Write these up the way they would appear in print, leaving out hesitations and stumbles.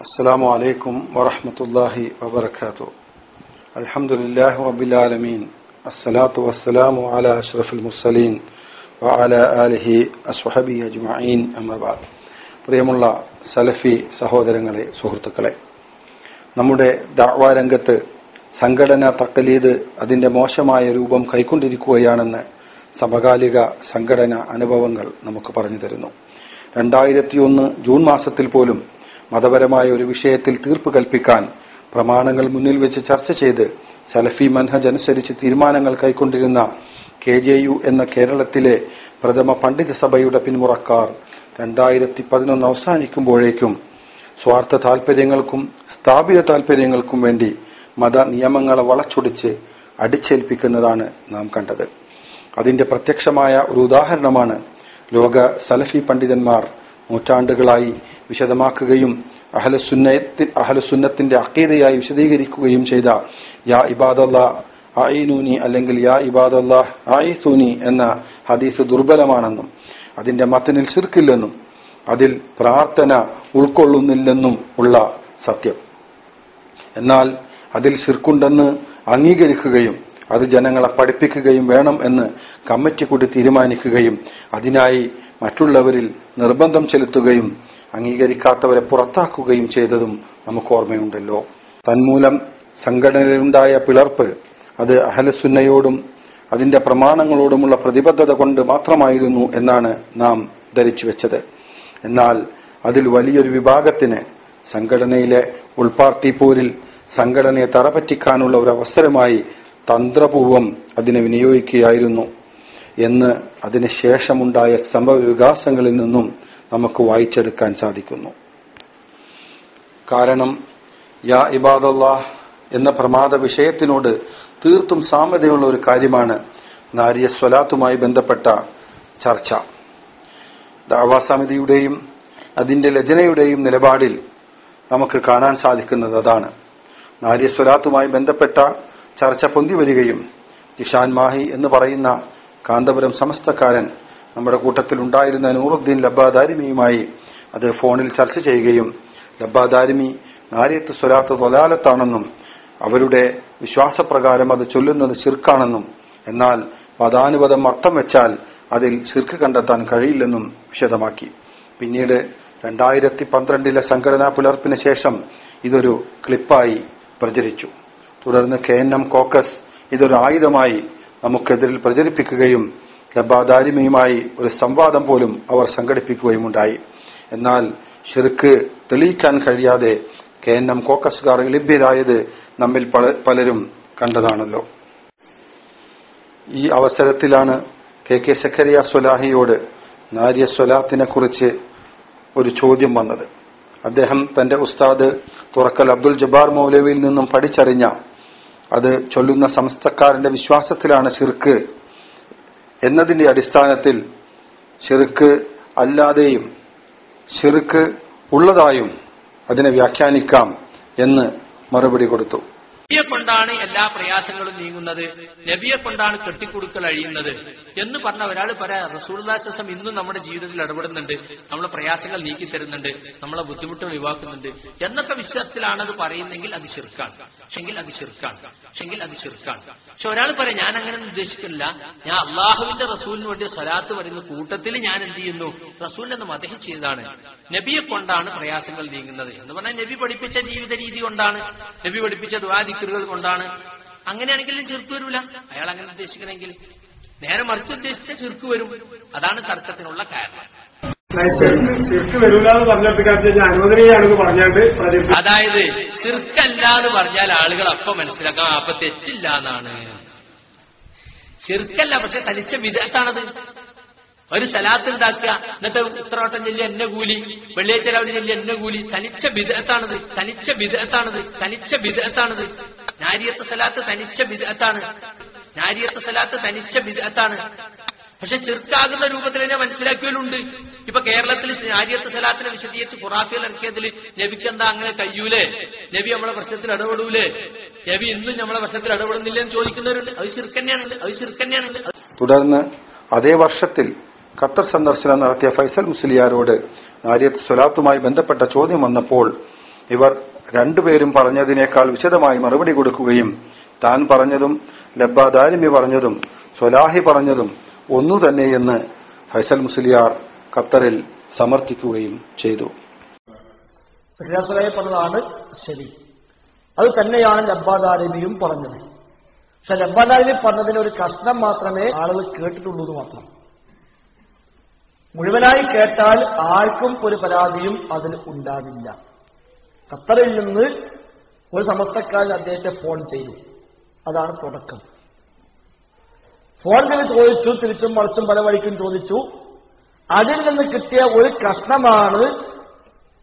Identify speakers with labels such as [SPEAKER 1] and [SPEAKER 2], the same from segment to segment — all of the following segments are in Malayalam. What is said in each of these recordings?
[SPEAKER 1] السلام عليكم ورحمة الله وبركاته. الحمد لله رب العالمين. الصلاة والسلام على أشرف المرسلين وعلى آله وصحبه أجمعين. أما بعد. പ്രിയമുള്ള സലഫി സഹോദരങ്ങളെ, സുഹൃത്തുക്കളെ, നമ്മുടെ ദഅ്വാ രംഗത്ത് സംഘടന തഖ്ലീദ് അതിൻ്റെ മോശമായ രൂപം കൈക്കൊണ്ടിരിക്കുകയാണെന്ന് സമകാലിക സംഘടന അനുഭവങ്ങൾ നമുക്ക് പറഞ്ഞു തരുന്നു. 2001 ജൂൺ മാസത്തിൽ പോലും മതപരമായ ഒരു വിഷയത്തിൽ തീർപ്പ് കൽപ്പിക്കാൻ പ്രമാണങ്ങൾ മുന്നിൽ വെച്ച് ചർച്ച ചെയ്ത് സലഫി മൻഹജ് അനുസരിച്ച് തീരുമാനങ്ങൾ കൈക്കൊണ്ടിരുന്ന KJU എന്ന കേരളത്തിലെ പ്രഥമ പണ്ഡിത സഭയുടെ പിന്മുറക്കാർ 2011 അവസാനിക്കുമ്പോഴേക്കും സ്വാർത്ഥ താൽപര്യങ്ങൾക്കും സ്ഥാപിത താൽപര്യങ്ങൾക്കും വേണ്ടി മത നിയമങ്ങളെ വളച്ചൊടിച്ച് അടിച്ചേൽപ്പിക്കുന്നതാണ് നാം കണ്ടത്. അതിന്റെ പ്രത്യക്ഷമായ ഒരു ഉദാഹരണമാണ് ലോക സലഫി പണ്ഡിതന്മാർ നൂറ്റാണ്ടുകളായി വിശദമാക്കുകയും അഹ്ലുസുന്നത്തിന്റെ അഖീദയായി വിശദീകരിക്കുകയും ചെയ്ത യാ ഇബാദല്ലാഹ് അഈനൂനി അല്ലെങ്കിൽ യാ ഇബാദല്ലാഹ് അഈസൂനി എന്ന ഹദീസ് ദുർബലമാണെന്നും അതിന്റെ മതനിൽ ശിർക്കില്ലെന്നും അതിൽ പ്രാർത്ഥന ഉൾക്കൊള്ളുന്നില്ലെന്നും ഉള്ള സത്യം. എന്നാൽ അതിൽ ശിർക്കുണ്ടെന്ന് അംഗീകരിക്കുകയും അത് ജനങ്ങളെ പഠിപ്പിക്കുകയും വേണം എന്ന് കമ്മിറ്റി കൂടി തീരുമാനിക്കുകയും അതിനായി മറ്റുള്ളവരിൽ നിർബന്ധം ചെലുത്തുകയും അംഗീകരിക്കാത്തവരെ പുറത്താക്കുകയും ചെയ്തതും നമുക്ക് ഓർമ്മയുണ്ടല്ലോ. തന്മൂലം സംഘടനയിലുണ്ടായ പിളർപ്പ് അത് അഹ്ലുസുന്നയോടും അതിന്റെ പ്രമാണങ്ങളോടുമുള്ള പ്രതിബദ്ധത കൊണ്ട് മാത്രമായിരുന്നു എന്നാണ് നാം ധരിച്ചു വെച്ചത്. എന്നാൽ അതിൽ വലിയൊരു വിഭാഗത്തിന് സംഘടനയിലെ ഉൾപാർട്ടി പോരിൽ സംഘടനയെ തറപറ്റിക്കാനുള്ള ഒരു അവസരമായി തന്ത്രപൂർവം അതിനെ വിനിയോഗിക്കുകയായിരുന്നു എന്ന് അതിന് ശേഷമുണ്ടായ സംഭവ വികാസങ്ങളിൽ നിന്നും നമുക്ക് വായിച്ചെടുക്കാൻ സാധിക്കുന്നു. കാരണം യാ ഇബാദല്ലാഹ് എന്ന പ്രമാദ വിഷയത്തിനോട് തീർത്തും സാമ്യതയുള്ള ഒരു കാര്യമാണ് നാരിയ സ്വലാത്തുമായി ബന്ധപ്പെട്ട ചർച്ച. ദഅ്വാ സമിതിയുടെയും അതിന്റെ ലജനയുടെയും നിലപാടിൽ നമുക്ക് കാണാൻ സാധിക്കുന്നത് അതാണ്. നാരിയ സ്വലാത്തുമായി ബന്ധപ്പെട്ട ചർച്ച പൊന്തി വരികയും ജിഷാൻ മാഹി എന്ന് പറയുന്ന കാന്തപുരം സമസ്തക്കാരൻ നമ്മുടെ കൂട്ടത്തിൽ ഉണ്ടായിരുന്ന നൂറുദ്ദീൻ ലബ്ബാദാരിമിയുമായി അത് ഫോണിൽ ചർച്ച ചെയ്യുകയും ലബ്ബാദാരിമി നാരിയത്ത് സ്വലാത്ത് ളലാലത്താണെന്നും അവരുടെ വിശ്വാസപ്രകാരം അത് ചൊല്ലുന്നത് ശിർക്കാണെന്നും എന്നാൽ പദാനുപദം അർത്ഥം വെച്ചാൽ അതിൽ ശിർക്ക് കണ്ടെത്താൻ കഴിയില്ലെന്നും വിശദമാക്കി. പിന്നീട് 2012 സംഘടനാ പുലർപ്പിന് ശേഷം ഇതൊരു ക്ലിപ്പായി പ്രചരിച്ചു. തുടർന്ന് KNM കോക്കസ് ഇതൊരു ആയുധമായി നമുക്കെതിരിൽ പ്രചരിപ്പിക്കുകയും ലബ്ബാദാരിമിയുമായി ഒരു സംവാദം പോലും അവർ സംഘടിപ്പിക്കുകയുമുണ്ടായി. എന്നാൽ ശിർക്ക് തെളിയിക്കാൻ കഴിയാതെ KNM കോക്കസുകാർ ലഭ്യരായത് നമ്മിൽ പലരും കണ്ടതാണല്ലോ. ഈ അവസരത്തിലാണ് KK സക്കരിയ സ്വലാഹിയോട് നാരിയ സ്വലാത്തിനെ കുറിച്ച് ഒരു ചോദ്യം വന്നത്. അദ്ദേഹം തന്റെ ഉസ്താദ് തുറക്കൽ അബ്ദുൽ ജബ്ബാർ മൗലവിയിൽ നിന്നും പഠിച്ചറിഞ്ഞ അത് ചൊല്ലുന്ന സമസ്തക്കാരന്റെ വിശ്വാസത്തിലാണ് ശിർക്ക് എന്നതിന്റെ അടിസ്ഥാനത്തിൽ ശിർക്ക് അല്ലാതെയും ശിർക്ക് ഉള്ളതായും അതിനെ വ്യാഖ്യാനിക്കാം എന്ന് മറുപടി കൊടുത്തു.
[SPEAKER 2] നബിയെ കൊണ്ടാണ് എല്ലാ പ്രയാസങ്ങളും നീങ്ങുന്നത്, നബിയെ കൊണ്ടാണ് കെട്ടിക്കൊടുക്കൽ അഴിയുന്നത് എന്ന് പറഞ്ഞ ഒരാൾ പറയാം റസൂലുള്ളാഹി സ്വല്ലല്ലാഹു അലൈഹി വസല്ലം ഇന്നും നമ്മുടെ ജീവിതത്തിൽ ഇടപെടുന്നുണ്ട്, നമ്മളെ പ്രയാസങ്ങൾ നീക്കി തരുന്നുണ്ട്, നമ്മളെ ബുദ്ധിമുട്ടുകൾ ഒഴിവാക്കുന്നുണ്ട് എന്നൊക്കെ വിശ്വാസത്തിലാണ് അത് പറയുന്നെങ്കിൽ അത് ശിർക്കാണ്. പക്ഷെ ഒരാൾ പറയാം ഞാൻ അങ്ങനെ ഉദ്ദേശിക്കുന്നില്ല, ഞാൻ അള്ളാഹുവിന്റെ റസൂലിന് വേണ്ടി സ്വലാത്ത് പറയുന്ന കൂട്ടത്തിൽ ഞാൻ എന്ത് ചെയ്യുന്നു, റസൂലിനെ മദഹ് ചെയ്തതാണ്, നബിയെ കൊണ്ടാണ് പ്രയാസങ്ങൾ നീങ്ങുന്നത് എന്ന് പറഞ്ഞാൽ നബി പഠിപ്പിച്ച ജീവിത രീതി കൊണ്ടാണ്, നബി പഠിപ്പിച്ച ദുആ ദിക്റുകൾ കൊണ്ടാണ്. അങ്ങനെയാണെങ്കിൽ ശിർക്ക് വരൂല. അയാൾ അങ്ങനെ ഉദ്ദേശിക്കണമെങ്കിൽ നേരെ മറിച്ച് ഉദ്ദേശിച്ച ശിർക്ക് വരും. അതാണ് തർക്കത്തിനുള്ള കാരണം. അതായത് ശിർക്കല്ല എന്ന് പറഞ്ഞാൽ ആളുകൾ അപ്പൊ മനസ്സിലാക്കാം അപ്പൊ തെറ്റില്ല എന്നാണ്. ശിർക്കല്ല, പക്ഷെ തനിച്ച വിദഅത്താണത്. ഒരു സലാത്ത് ഉണ്ടാക്കുക, എന്നിട്ട് ഉത്തരവാട്ടം ചൊല്ലി എന്നെ കൂലി, വെള്ളിയാഴ്ച രാവിലെ ചൊല്ലി എന്നെ കൂലി, തനിച്ച ബിദ്അത്താണത്. നാരിയത്ത് സലാത്ത് തനിച്ച ബിദ്അത്താണ്. പക്ഷെ ശിർക്കാകുന്ന രൂപത്തിൽ തന്നെ മനസ്സിലാക്കിയവരുണ്ട്. ഇപ്പൊ കേരളത്തിൽ നാരിയത്ത് സലാത്തിനെ വിശദീകരിച്ച് ഖുറാഫികൾ ഇറക്കിയതിൽ നബിക്ക് എന്താ അങ്ങനെ കഴിയൂലേ, നബി നമ്മളെ പ്രശ്നത്തിൽ ഇടപെടൂലേ, നബി ഇന്നും നമ്മളെ പ്രശ്നത്തിൽ ഇടപെടുന്നില്ല എന്ന് ചോദിക്കുന്നവരുണ്ട്. അത് ശിർക്ക്.
[SPEAKER 1] തുടർന്ന് അതേ വർഷത്തിൽ ഖത്തർ സന്ദർശനം നടത്തിയ ഫൈസൽ മുസ്ലിയാരോട് നാരിയത്ത് സ്വലാത്തുമായി ബന്ധപ്പെട്ട ചോദ്യം വന്നപ്പോൾ ഇവർ രണ്ടുപേരും പറഞ്ഞതിനേക്കാൾ വിശദമായി മറുപടി കൊടുക്കുകയും താൻ പറഞ്ഞതും ലബ്ബാദാരിമി പറഞ്ഞതും സ്വലാഹി പറഞ്ഞതും ഒന്നു തന്നെയെന്ന് ഫൈസൽ മുസ്ലിയാർ ഖത്തറിൽ സമർത്ഥിക്കുകയും ചെയ്തു.
[SPEAKER 3] സഖിയ സ്വലാഹി പറഞ്ഞതാണ് ശരി. അത് തന്നെയാണ് ലബ്ബാദാരിമിയും പറഞ്ഞത്. പക്ഷെ ലബ്ബാദാരിമി പറഞ്ഞതിന് ഒരു കഷ്ണം മാത്രമേ ആളുകൾ കേട്ടിട്ടുള്ളൂ എന്ന് മാത്രം. മുഴുവനായി കേട്ടാൽ ആർക്കും ഒരു പരാതിയും അതിൽ ഉണ്ടാവില്ല. ഖത്തറിൽ നിന്ന് ഒരു സമസ്തക്കാരൻ അദ്ദേഹത്തെ ഫോൺ ചെയ്തു. അതാണ് തുടക്കം. ഫോൺ ചെയ്ത് ചോദിച്ചു, തിരിച്ചും മറിച്ചും പല വഴിക്കും ചോദിച്ചു. അതിൽ നിന്ന് കിട്ടിയ ഒരു കഷ്ണമാണ്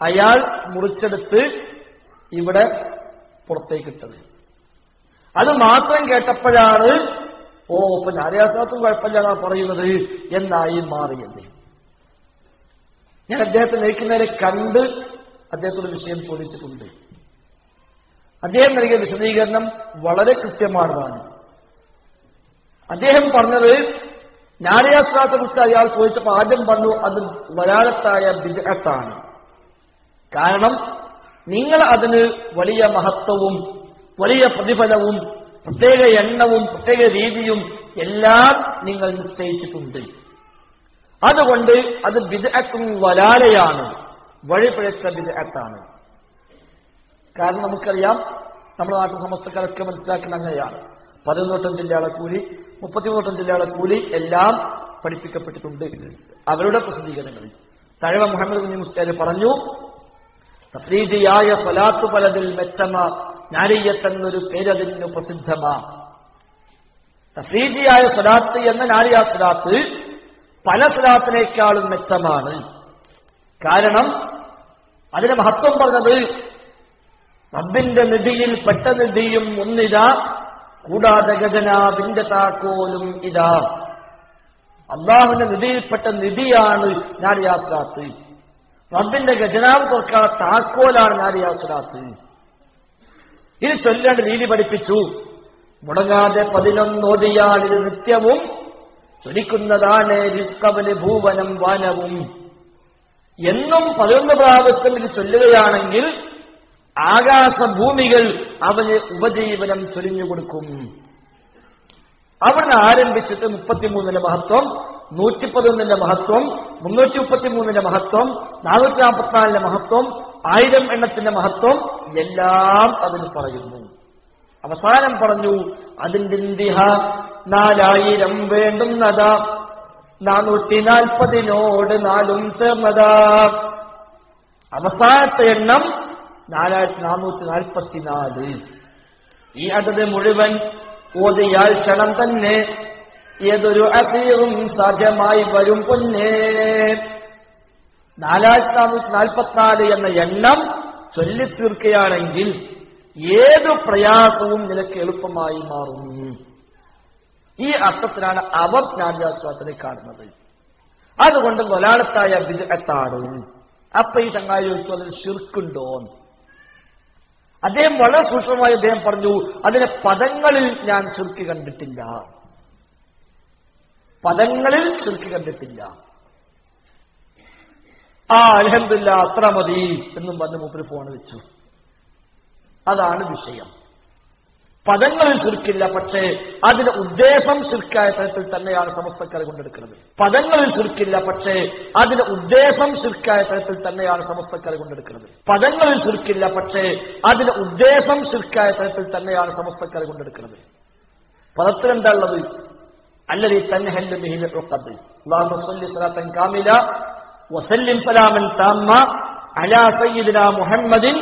[SPEAKER 3] അയാൾ മുറിച്ചെടുത്ത് ഇവിടെ പുറത്തേക്കിട്ടത്. അത് മാത്രം കേട്ടപ്പോഴാണ് ഇപ്പൊ നാരിയാസാത്തും കുഴപ്പമില്ല പറയുന്നത് എന്നായി മാറിയത്. ഞാൻ അദ്ദേഹത്തെ നയിക്കുന്നവരെ കണ്ട് അദ്ദേഹത്തോട് വിഷയം ചോദിച്ചിട്ടുണ്ട്. അദ്ദേഹം നൽകിയ വിശദീകരണം വളരെ കൃത്യമാണതാണ്. അദ്ദേഹം പറഞ്ഞത് നാരിയാസ്ലാത്തെ കുറിച്ച് അയാൾ ചോദിച്ചപ്പോൾ ആദ്യം പറഞ്ഞു അത് വലാലത്തായ ബിദ്അത്താണ്. കാരണം നിങ്ങൾ അതിന് വലിയ മഹത്വവും വലിയ പ്രതിഫലവും പ്രത്യേക എണ്ണവും പ്രത്യേക രീതിയും എല്ലാം നിങ്ങൾ നിശ്ചയിച്ചിട്ടുണ്ട്. അതുകൊണ്ട് അത് ബിദ്അത്തും വലാലയാണ്, വഴിപിഴച്ച ബിദ്അത്താണ്. കാരണം നമുക്കറിയാം, നമ്മുടെ നാട്ടിൽ സമസ്തക്കാരൊക്കെ മനസ്സിലാക്കുന്ന അങ്ങനെയാണ്. 11 ജില്ലകളെ കൂലി, 33 ജില്ലകളെ കൂലി എല്ലാം പഠിപ്പിക്കപ്പെട്ടിട്ടുണ്ട് അവരുടെ പ്രസിദ്ധീകരണങ്ങളിൽ. തഴവ മുഹമ്മദ് കുഞ്ഞി മുസ്ലിയാർ പറഞ്ഞു, തഫ്രീജിയായ സ്വലാത്തു പലതിൽ മെച്ചമ നാരിയത്തെന്നൊരു പേരതിന് പ്രസിദ്ധമാ. തഫ്രീജിയായ സ്വലാത്ത് എന്ന നാരിയ സ്വലാത്ത് പല സ്വലാത്തിനേക്കാളും മെച്ചമാണ്. കാരണം അതിന് മഹത്വം പറഞ്ഞത് റബ്ബിന്റെ നിധിയിൽ പെട്ട നിധിയും ഒന്നിതാ, കൂടാതെ ഖജനാവിന്റെ താക്കോലും ഇതാ. അള്ളാഹുവിന്റെ നിധിയിൽപ്പെട്ട നിധിയാണ് നാരിയ സ്വലാത്ത്. റബ്ബിന്റെ ഖജനാവ് തുറക്കാനുള്ള താക്കോലാണ് നാരിയ സ്വലാത്ത്. ഇത് ചൊല്ലേണ്ട രീതി പഠിപ്പിച്ചു. മുടങ്ങാതെ 11 ഓതിയാൽ ഇത് നിത്യവും ചൊലിക്കുന്നതാണ് റിസ്കവന് ഭൂവനം വാനവും. എന്നും 11 പ്രാവശ്യം ഇത് ചൊല്ലുകയാണെങ്കിൽ ആകാശഭൂമികൾ അവന് ഉപജീവനം ചൊരിഞ്ഞുകൊടുക്കും. അവിടുന്ന് ആരംഭിച്ചിട്ട് 33ന്റെ മഹത്വം, 111ന്റെ മഹത്വം, 333ന്റെ മഹത്വം, 444ന്റെ മഹത്വം, 1000 എണ്ണത്തിന്റെ മഹത്വം എല്ലാം അതിന് പറയുന്നു. അവസാനം പറഞ്ഞു അതിന്റെ ഇന്തിഹ 4000 വേണ്ടുന്നതാ, 440നോട് 4ഉം ചേർന്നതാ. അവസാനത്തെ എണ്ണം 4444. ഈ അതത് മുഴുവൻ ഓതിയാൽ ക്ഷണം തന്നെ ഏതൊരു അസീറും സാധ്യമായി വരും പൊന്നേ. 4444 എന്ന എണ്ണം ചൊല്ലിത്തീർക്കുകയാണെങ്കിൽ ഏതു പ്രയാസവും നിനക്ക് എളുപ്പമായി മാറും. ഈ അർത്ഥത്തിലാണ് അവർ നാരിയാസ്വാദനെ കാണുന്നത്. അതുകൊണ്ട് വലാലത്തായ ബിദ്അത്താണ്. അപ്പൊ ഈ ചങ്ങായി ചോദിച്ചു അതിൽ ശിർക്കുണ്ടോ? അദ്ദേഹം വളരെ സൂക്ഷ്മമായി അദ്ദേഹം പറഞ്ഞു, അതിനെ പദങ്ങളിൽ ഞാൻ ശിർക്ക് കണ്ടിട്ടില്ല, പദങ്ങളിൽ ശിർക്ക് കണ്ടിട്ടില്ല. അൽഹംദുലില്ലാ അത്ര മതി എന്നും പറഞ്ഞ് മൂപ്പര് ഫോൺ വെച്ചു. അതാണ് വിഷയം. പദങ്ങളിൽ ശിർക്കില്ല, പക്ഷേ അതിന്റെ ഉദ്ദേശം ശിർക്കായ തരത്തിൽ തന്നെയാണ് സമസ്തക്കാരെ കൊണ്ടെടുക്കുന്നത്. പദങ്ങളിൽ ശിർക്കില്ല, പക്ഷേ അതിന്റെ ഉദ്ദേശം ശിർക്കായ തരത്തിൽ തന്നെയാണ് സമസ്തക്കാരെ കൊണ്ടെടുക്കുന്നത്. പദങ്ങളിൽ ശിർക്കില്ല, പക്ഷേ അതിന്റെ ഉദ്ദേശം ശിർക്കായ തരത്തിൽ തന്നെയാണ് സമസ്തക്കാരെ കൊണ്ടെടുക്കുന്നത്. പദത്തിലെന്താ ഉള്ളത്? അല്ലദീ തൻഹല്ലു ബിഹിൽ ഉഖദ്. അല്ലാഹുമ്മ സ്വല്ലി സ്വലാത്തൻ കാമില വസല്ലിം സലാമൻ താമ്മ അലാ സയ്യിദിനാ മുഹമ്മദിൻ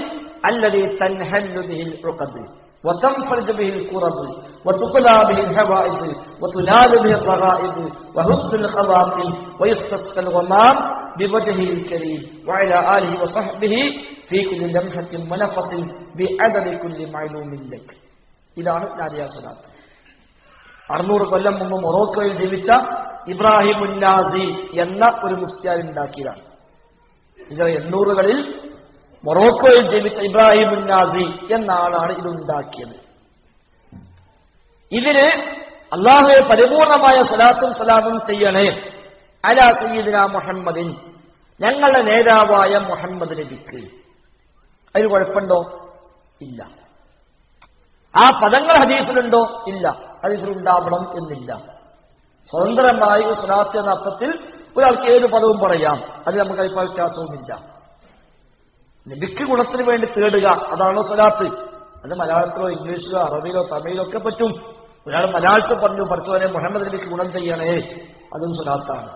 [SPEAKER 3] അല്ലദീ തൻഹല്ലു ബിഹിൽ ഉഖദ് وتنفرج به الكرب وتقلى به الهوائج وتنال به الرغائب وحسن الخواطر ويستسقى الغمام بوجهه الكريم وعلى آله وصحبه في كل لمحة ونفس بعدد كل معلوم لك. ഇതാണ് നാരിയ സ്വലാത്ത്. 600 കൊല്ലം മുമ്പ് മൊറോക്കോയിൽ ജീവിച്ച ഇബ്രാഹിം ഉന്നാസി എന്ന ഒരു മുസ്ലിം ഉണ്ടാക്കിയതാണ്. 800കളിൽ മൊറോക്കോയിൽ ജീവിച്ച ഇബ്രാഹിം ഉന്നാസി എന്ന ആളാണ് ഇതുണ്ടാക്കിയത്. ഇതിന് അള്ളാഹുവെ പരിപൂർണമായ സ്വലാത്തും സലാമും ചെയ്യണേ അലാ സയ്യിദിനാ മുഹമ്മദിൻ, ഞങ്ങളുടെ നേതാവായ മുഹമ്മദ് നബിക്ക്. അതിന് കുഴപ്പമുണ്ടോ? ഇല്ല. ആ പദങ്ങൾ ഹദീസിലുണ്ടോ? ഇല്ല. ഹദീസിൽ ഉണ്ടാവണം എന്നില്ല. സ്വതന്ത്രമായി സ്വലാത്ത് എന്ന അർത്ഥത്തിൽ ഒരാൾക്ക് ഏത് പദവും പറയാം. അത് നമുക്ക് അഭിപ്രായ വ്യത്യാസവുമില്ല. നബിക്ക് ഗുണത്തിന് വേണ്ടി തേടുക, അതാണോ സ്വലാത്ത്? അത് മലയാളത്തിലോ ഇംഗ്ലീഷിലോ അറബിയിലോ തമിഴിലോ ഒക്കെ പറ്റും. ഒരാൾ മലയാളത്തിൽ പറഞ്ഞു പഠിച്ചവനെ മുഹമ്മദ് നബിക്ക് ഗുണം ചെയ്യണേ, അതും സ്വലാത്താണ്.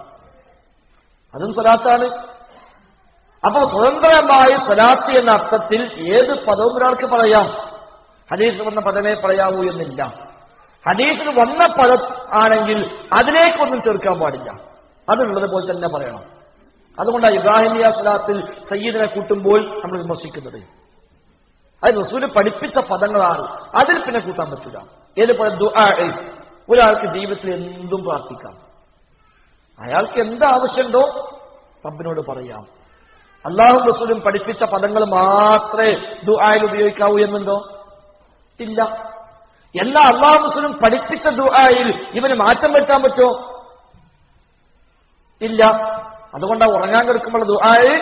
[SPEAKER 3] അതും സ്വലാത്താണ്. അപ്പൊ സ്വതന്ത്രമായി സ്വലാത്ത് എന്ന അർത്ഥത്തിൽ ഏത് പദവും ഒരാൾക്ക് പറയാം. ഹദീസിൽ വന്ന പദമേ പറയാവൂ എന്നില്ല. ഹദീസിൽ വന്ന പദം ആണെങ്കിൽ അതിലേക്കൊന്നും ചേർക്കാൻ പാടില്ല. അതുള്ളത് പോലെ തന്നെ പറയണം. അതുകൊണ്ടാണ് ഇബ്രാഹിമിയ സ്വലാത്തിൽ സയ്യിദിനെ കൂട്ടുമ്പോൾ നമ്മൾ വിമർശിക്കുന്നത്. അത് റസൂല് പഠിപ്പിച്ച പദങ്ങളാണ്, അതിൽ പിന്നെ കൂട്ടാൻ പറ്റില്ല. ഏതുപോലെ ദുആ, ഒരാൾക്ക് ജീവിതത്തിൽ എന്തും പ്രാർത്ഥിക്കാം. അയാൾക്ക് എന്ത് ആവശ്യമുണ്ടോ റബ്ബിനോട് പറയാം. അല്ലാഹും റസൂലും പഠിപ്പിച്ച പദങ്ങൾ മാത്രമേ ദുആയിൽ ഉപയോഗിക്കാവൂ എന്നുണ്ടോ? ഇല്ല. എന്നാൽ അല്ലാഹും റസൂലും പഠിപ്പിച്ച ദുആയിൽ ഇവന് മാറ്റം വരുത്താൻ പറ്റുമോ? ഇല്ല. അതുകൊണ്ടാണ് ഉറങ്ങാൻ കിടക്കുമ്പോൾ ദുആയ്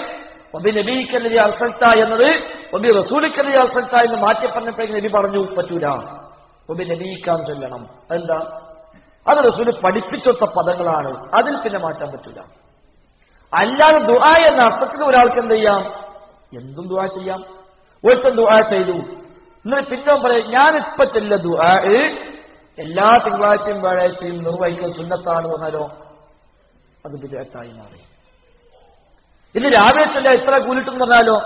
[SPEAKER 3] ഒബി നബിക്കല്ലി അർസൽത്ത എന്നത് ഒബി റസൂലിക്കല്ലി അർസൽത്ത എന്ന് മാറ്റി പറഞ്ഞപ്പോഴേക്ക് നബി പറഞ്ഞു പറ്റൂല, ഒബി നബിക്കാൻ ചൊല്ലണം. എന്താ? അത് റസൂല് പഠിപ്പിച്ചൊത്ത പദങ്ങളാണ്, അതിൽ പിന്നെ മാറ്റാൻ പറ്റൂല. അല്ലാതെ ദുആ എന്ന അർത്ഥത്തിൽ ഒരാൾക്ക് എന്ത് ചെയ്യാം? എന്തും ദുആ ചെയ്യാം. ഒരുത്തൻ ദുആ ചെയ്തു, എന്നിട്ട് പിന്നെ പറയും ഞാനിപ്പ ചെല്ല ദുആ എല്ലാ തിങ്കളാഴ്ചയും വ്യാഴാഴ്ചയും നിർവഹിക്കുന്ന സുന്നത്താണ് പറഞ്ഞാലോ അത് ബിദ്അത്തായി മാറി. ഇത് രാവിലെ ചൊല്ല ഇത്ര കൂലിട്ടെന്ന് പറഞ്ഞാലോ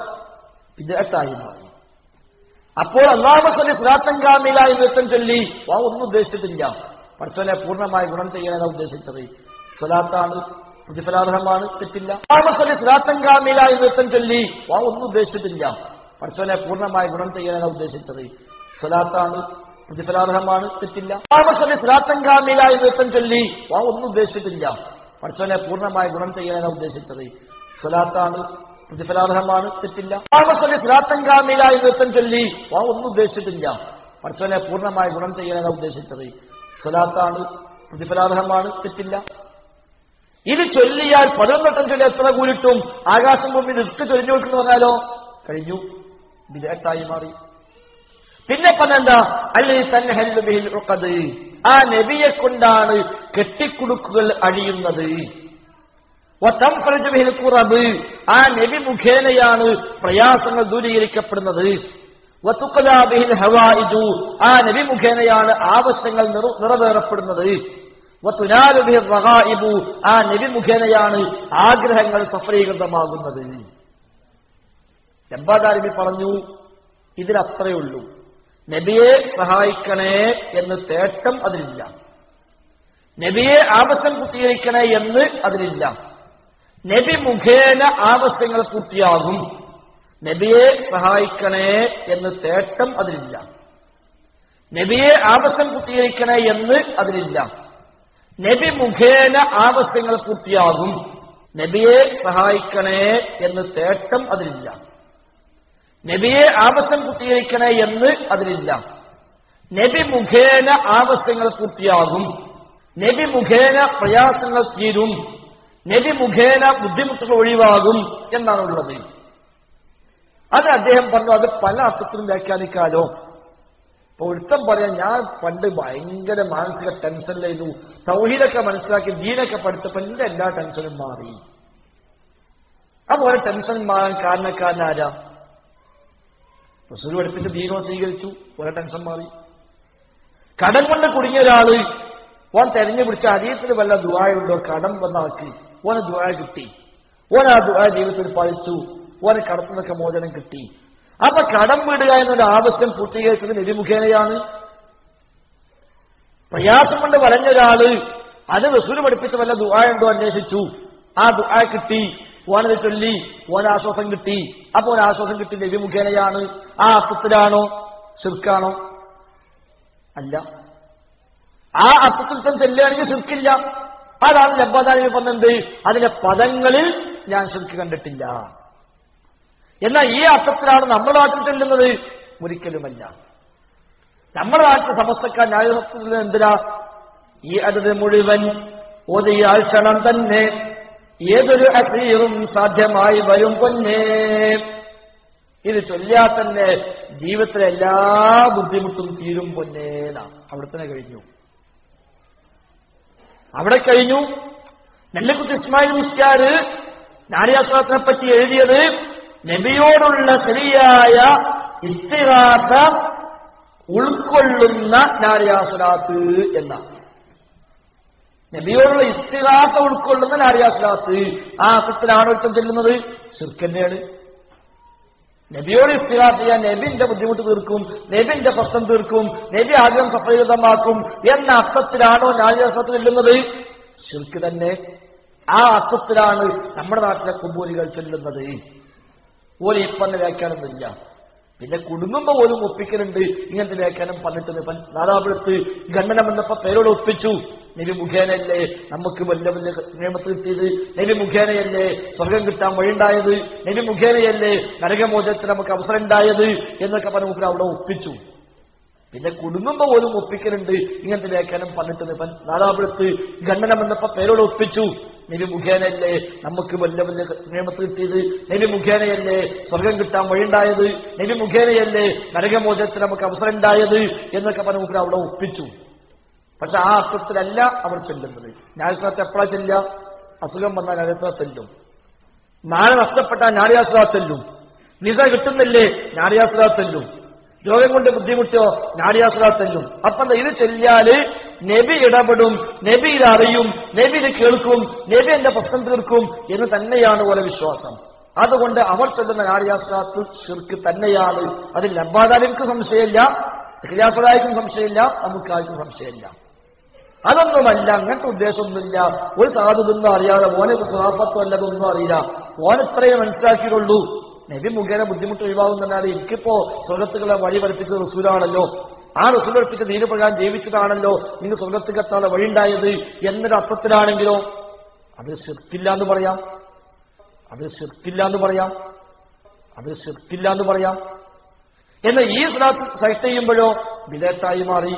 [SPEAKER 3] ബിദ്അത്തായി മാറി. അപ്പോൾ അല്ലാഹുമ്മ സ്വല്ലി സ്വലാത്തൻ കാമില എന്ന് ഒരുത്തൻ ചൊല്ലി ഒന്നും ഉദ്ദേശിച്ചിട്ടില്ല. പടച്ചവനെ പൂർണ്ണമായി ഗുണം ചെയ്യാനാണ് ഉദ്ദേശിച്ചത്. സ്വലാത്താണ്, പ്രതിഫലാർഹമാണ്, തെറ്റില്ല. അല്ലാഹുമ്മ സ്വല്ലി സ്വലാത്തൻ കാമില എന്ന് ഒരുത്തൻ ചൊല്ലി ഒന്നും ഉദ്ദേശിച്ചിട്ടില്ല. പടച്ചവനെ പൂർണ്ണമായി ഗുണം ചെയ്യാനാണ് ഉദ്ദേശിച്ചത്. സ്വലാത്താണ്, പ്രതിഫലാർഹമാണ്, തെറ്റില്ല. അല്ലാഹുമ്മ സ്വല്ലി സ്വലാത്തൻ കാമില എന്ന് ഒരുത്തൻ ചൊല്ലി ഒന്നും ഉദ്ദേശിച്ചിട്ടില്ല. പടച്ചവനെ പൂർണ്ണമായി ഗുണം ചെയ്യാനാണ് ഉദ്ദേശിച്ചത്. സ്വലാത്താണ്, പ്രതിഫലാർഹമാണ്, തെറ്റില്ല. അല്ലാഹുമ്മ സ്വല്ലി സ്വലാത്തൻ കാമില എന്ന് ഒരുത്തൻ ചൊല്ലി ഒന്നും ഉദ്ദേശിച്ചിട്ടില്ല. പടച്ചവനെ പൂർണ്ണമായി ഗുണം ചെയ്യാനാണ് ഉദ്ദേശിച്ചത്. സ്വലാത്താണ്, പ്രതിഫലാർഹമാണ്, തെറ്റില്ല. ഇത് ചൊല്ലിയാൽ 11 വട്ടം ചൊല്ലി എത്ര കൂലിട്ടും ആകാശം ഭൂമി റിസ്ക് ചൊല്ലിഞ്ഞു കൊടുക്കുന്നു പറഞ്ഞാലോ കഴിഞ്ഞു, ബിദ്അത്തായി മാറി. പിന്നെ പറഞ്ഞെന്താ? അല്ലി തൻഹല്ലു ബിഹിൽ ഉഖദ്, ആ നബിയെ കൊണ്ടാണ് കെട്ടിക്കുടുക്കുകൾ അഴിയുന്നത്. വതംഫറജു ബിഹിൽ ഖുറബ്, ആ നബി മുഖേനയാണ് പ്രയാസങ്ങൾ ദൂരീകരിക്കപ്പെടുന്നത്. വതുഖലാ ബിഹിൽ ഹവായിജു, ആ നബി മുഖേനയാണ് ആവശ്യങ്ങൾ നിറവേറപ്പെടുന്നത്. വതുനാലു ബിഹിൽ റഗായിബു, ആ നബി മുഖേനയാണ് ആഗ്രഹങ്ങൾ സഫലീകൃതമാകുന്നത്. നബി പറഞ്ഞു ഇതിലത്രയേ ഉള്ളൂ. നബിയെ സഹായിക്കണേ എന്ന് തേട്ടം അതിലില്ല. നബിയെ ആവശ്യം പൂർത്തീകരിക്കണേ എന്ന് അതിലില്ല. നബി മുഖേന ആവശ്യങ്ങൾ പൂർത്തിയാകും. നബിയെ സഹായിക്കണേ എന്ന് തേട്ടം അതിലില്ല. നബിയെ ആവശ്യം പൂർത്തീകരിക്കണേ എന്ന് അതിലില്ല. നബി മുഖേന ആവശ്യങ്ങൾ പൂർത്തിയാകും. നബിയെ സഹായിക്കണേ എന്ന് തേട്ടം അതിലില്ല. നബിയെ ആവശ്യം പൂർത്തീകരിക്കണേ എന്ന് അതിലില്ല. നബി മുഖേന ആവശ്യങ്ങൾ പൂർത്തിയാകും. നബി മുഖേന പ്രയാസങ്ങൾ തീരും. നബി മുഖേന ബുദ്ധിമുട്ടുകൾ ഒഴിവാകും എന്നാണുള്ളത്. അത് അദ്ദേഹം പറഞ്ഞു. അത് പല അർത്ഥത്തിലും വ്യാഖ്യാനിക്കാലോ. ഇപ്പൊ ഒരുത്തം പറയാൻ ഞാൻ പണ്ട് ഭയങ്കര മാനസിക ടെൻഷനിലായിരുന്നു, തൗഹീദൊക്കെ മനസ്സിലാക്കി ദീനൊക്കെ പഠിച്ചപ്പോൾ എന്റെ എല്ലാ ടെൻഷനും മാറി. അപ്പൊ ഒരു ടെൻഷൻ മാറാൻ കാരണക്കാരനാരാ? റസൂൽ പഠിപ്പിച്ച ദീനോ സ്വീകരിച്ചു, ഓരോ ടെൻഷൻ മാറി. കടം കൊണ്ട് കുടുങ്ങിയ ഒരാള് ഓൻ തെരഞ്ഞു പിടിച്ച ഹദീസിൽ വല്ല ദുആയുണ്ടോ കടം വന്നാക്കി ഓന് ദുആ കിട്ടി. ഓൻ ആ ദുആ ജീവിതത്തിൽ പാലിച്ചു. ഓന് കടത്തിനൊക്കെ മോചനം കിട്ടി. അപ്പൊ കടം വീടുക എന്നൊരു ആവശ്യം പൂർത്തീകരിച്ചത് നബി മുഖേനയാണ്. പ്രയാസം കൊണ്ട് വലഞ്ഞൊരാള് അത് റസൂൽ പഠിപ്പിച്ച വല്ല ദുആയുണ്ടോ അന്വേഷിച്ചു. ആ ദുആ കിട്ടി. ഓനത് ചൊല്ലി, ഓൻ ആശ്വാസം കിട്ടി. അപ്പൊ ഓൻ ആശ്വാസം കിട്ടി നബി മുഖേനയാണ്. ആ അർത്ഥത്തിലാണോ? ശിർക്കാണോ? അല്ല. ആ അർത്ഥത്തിൽ തന്നെ ചെല്ലുകയാണെങ്കിൽ ശിർക്കില്ല. അതാണ് ലബ്ബാദാനി പറഞ്ഞത്. അതിന്റെ പദങ്ങളിൽ ഞാൻ ശിർക്ക് കണ്ടിട്ടില്ല. എന്നാൽ ഈ അർത്ഥത്തിലാണ് നമ്മുടെ നാട്ടിൽ ചൊല്ലുന്നത്? ഒരിക്കലുമല്ല. നമ്മുടെ നാട്ടിൽ സമസ്തക്കാർ ന്യായസത്തിൽ എന്തിനാ ഈ അടുത്ത് മുഴുവൻ ഓതിയാൽ ക്ഷണം തന്നെ ഏതൊരു അസീറും സാധ്യമായി വരും പൊന്നേ. ഇത് ചൊല്ലിയാൽ തന്നെ ജീവിതത്തിലെ എല്ലാ ബുദ്ധിമുട്ടും തീരും പൊന്നേനാ. അവിടെ തന്നെ കഴിഞ്ഞു. അവിടെ കഴിഞ്ഞു. നെല്ലിക്കുത്ത് ഇസ്മായിൽ മുസ്ലിയാർ നാരിയാസ്വലാത്തിനെ പറ്റി എഴുതിയത് നബിയോടുള്ള ശരിയായ ഇസ്തിഗാസ ഉൾക്കൊള്ളുന്ന നാരിയാസ്വലാത്ത് എന്നാണ്. നബിയോടുള്ള ഇസ്തിഗാസ ഉൾക്കൊള്ളുന്ന നാരിയാസ്വലാത്ത് ആ അർത്ഥത്തിലാണ് ഒരുത്തം ചെല്ലുന്നത്. ശിർക്ക് തന്നെയാണ്. നബിയോട് ഇസ്തിഗാസ ചെയ്യാൻ നബിന്റെ ബുദ്ധിമുട്ട് തീർക്കും, നബിന്റെ പ്രശ്നം തീർക്കും, നബി ആഗ്രഹം സഫലീകൃതമാക്കും എന്ന അർത്ഥത്തിലാണോ നാരിയാസ്വലാത്ത് ചെല്ലുന്നത്? ശിർക്ക് തന്നെ. ആ അർത്ഥത്തിലാണ് നമ്മുടെ നാട്ടിലെ കുബൂരികൾ ചൊല്ലുന്നത്. ഓല് ഇപ്പന്ന് വ്യാഖ്യാനമൊന്നുമില്ല. പിന്നെ കുടുങ്ങുമ്പോ പോലും ഒപ്പിക്കലുണ്ട്. ഇങ്ങനത്തെ വ്യാഖ്യാനം പറഞ്ഞിട്ട് നാദാപുരത്ത് ഖണ്ഡനം എന്നപ്പോ പേരോട് ഒപ്പിച്ചു. നബി മുഖേനയല്ലേ നമുക്ക് വലിയ വലിയ നിയമത്ത് കിട്ടിയത്, നബി മുഖേനയല്ലേ സ്വർഗം കിട്ടാൻ വഴിയുണ്ടായത്, നബി മുഖേനയല്ലേ നരകമോചനത്തിന് നമുക്ക് അവസരം ഉണ്ടായത് എന്നൊക്കെ പറഞ്ഞ് നമുക്ക് അവിടെ ഒപ്പിച്ചു. പിന്നെ കുടുങ്ങുമ്പോ പോലും ഒപ്പിക്കലുണ്ട്. ഇങ്ങനത്തെ വ്യാഖ്യാനം പറഞ്ഞിട്ട് നാദാപുരത്ത് ഖണ്ഡനം എന്നപ്പോ പേരോട് ഒപ്പിച്ചു. നബി മുഖേനയല്ലേ നമുക്ക് വലിയ വലിയ നിയമത്ത് കിട്ടിയത്, നബി മുഖേനയല്ലേ സ്വർഗം കിട്ടാൻ വഴിയുണ്ടായത്, നബി മുഖേനയല്ലേ നരകമോചനത്തിന് നമുക്ക് അവസരം ഉണ്ടായത് എന്നൊക്കെ പറഞ്ഞ് നമുക്ക് അവിടെ ഒപ്പിച്ചു. പക്ഷെ ആ അർത്ഥത്തിലല്ല അവർ ചെല്ലുന്നത്. നാരിയാസ്വലാത്ത് എപ്പോഴാ ചെല്ലുക? അസുഖം വന്നാൽ നാരിയാസ്വലാത്ത് ചെല്ലും, നാളെ നഷ്ടപ്പെട്ടാൽ നാരിയാസ്വലാത്ത് ചെല്ലും, വിസ കിട്ടുന്നില്ലേ നാരിയാസ്വലാത്ത് ചെല്ലും, രോഗം കൊണ്ട് ബുദ്ധിമുട്ടോ നാരിയാസ്വലാത്ത് ചെല്ലും. അപ്പൊ ഇത് ചെല്ലിയാല് നബി ഇടപെടും, നബി ഇത് അറിയും, നബി ഇത് കേൾക്കും, നബി എന്റെ പ്രശ്നം തീർക്കും എന്ന് തന്നെയാണ് ഓരോ വിശ്വാസം. അതുകൊണ്ട് അവർ ചൊല്ലുന്ന നാരിയാസ്വലാത്ത് ശിർക്ക് തന്നെയാണ്. അതിൽ ലബ്ബാദാലിക്ക് സംശയമില്ല, സക്കരിയാസ്വലായിക്കും സംശയമില്ല, നമുക്കാർക്കും സംശയമില്ല. അതൊന്നുമല്ല, അങ്ങനത്തെ ഉദ്ദേശമൊന്നുമില്ല. ഒരു സാധുതൊന്നും അറിയാതെ ഓനെ ഖുറാഫത്തോ അല്ലതൊന്നും അറിയില്ല. ഓനെത്രയും മനസ്സിലാക്കിയുള്ളൂ നബി മുഖേന ബുദ്ധിമുട്ട് ഒഴിവാകുന്നതിനാൽ എനിക്കിപ്പോ സ്വർഗത്തുകളെ വഴി പഠിപ്പിച്ച റസൂലാണല്ലോ, ആ റസൂൽ പഠിപ്പിച്ച ദീന പ്രകാരം ജീവിച്ചതാണല്ലോ നിങ്ങൾ സ്വർഗത്തേക്ക് എത്താതെ വഴിയുണ്ടായത് എന്നൊരു അർത്ഥത്തിലാണെങ്കിലോ അത് ശിർക്കില്ല എന്ന് പറയാം, അത് ശിർക്കില്ല എന്ന് പറയാം, അത് ശിർക്കില്ല എന്ന് പറയാം. എന്നാൽ ഈ സ്വലാത്ത് സൈറ്റ് ചെയ്യുമ്പോഴോ ബിദഅത്തായി മാറി.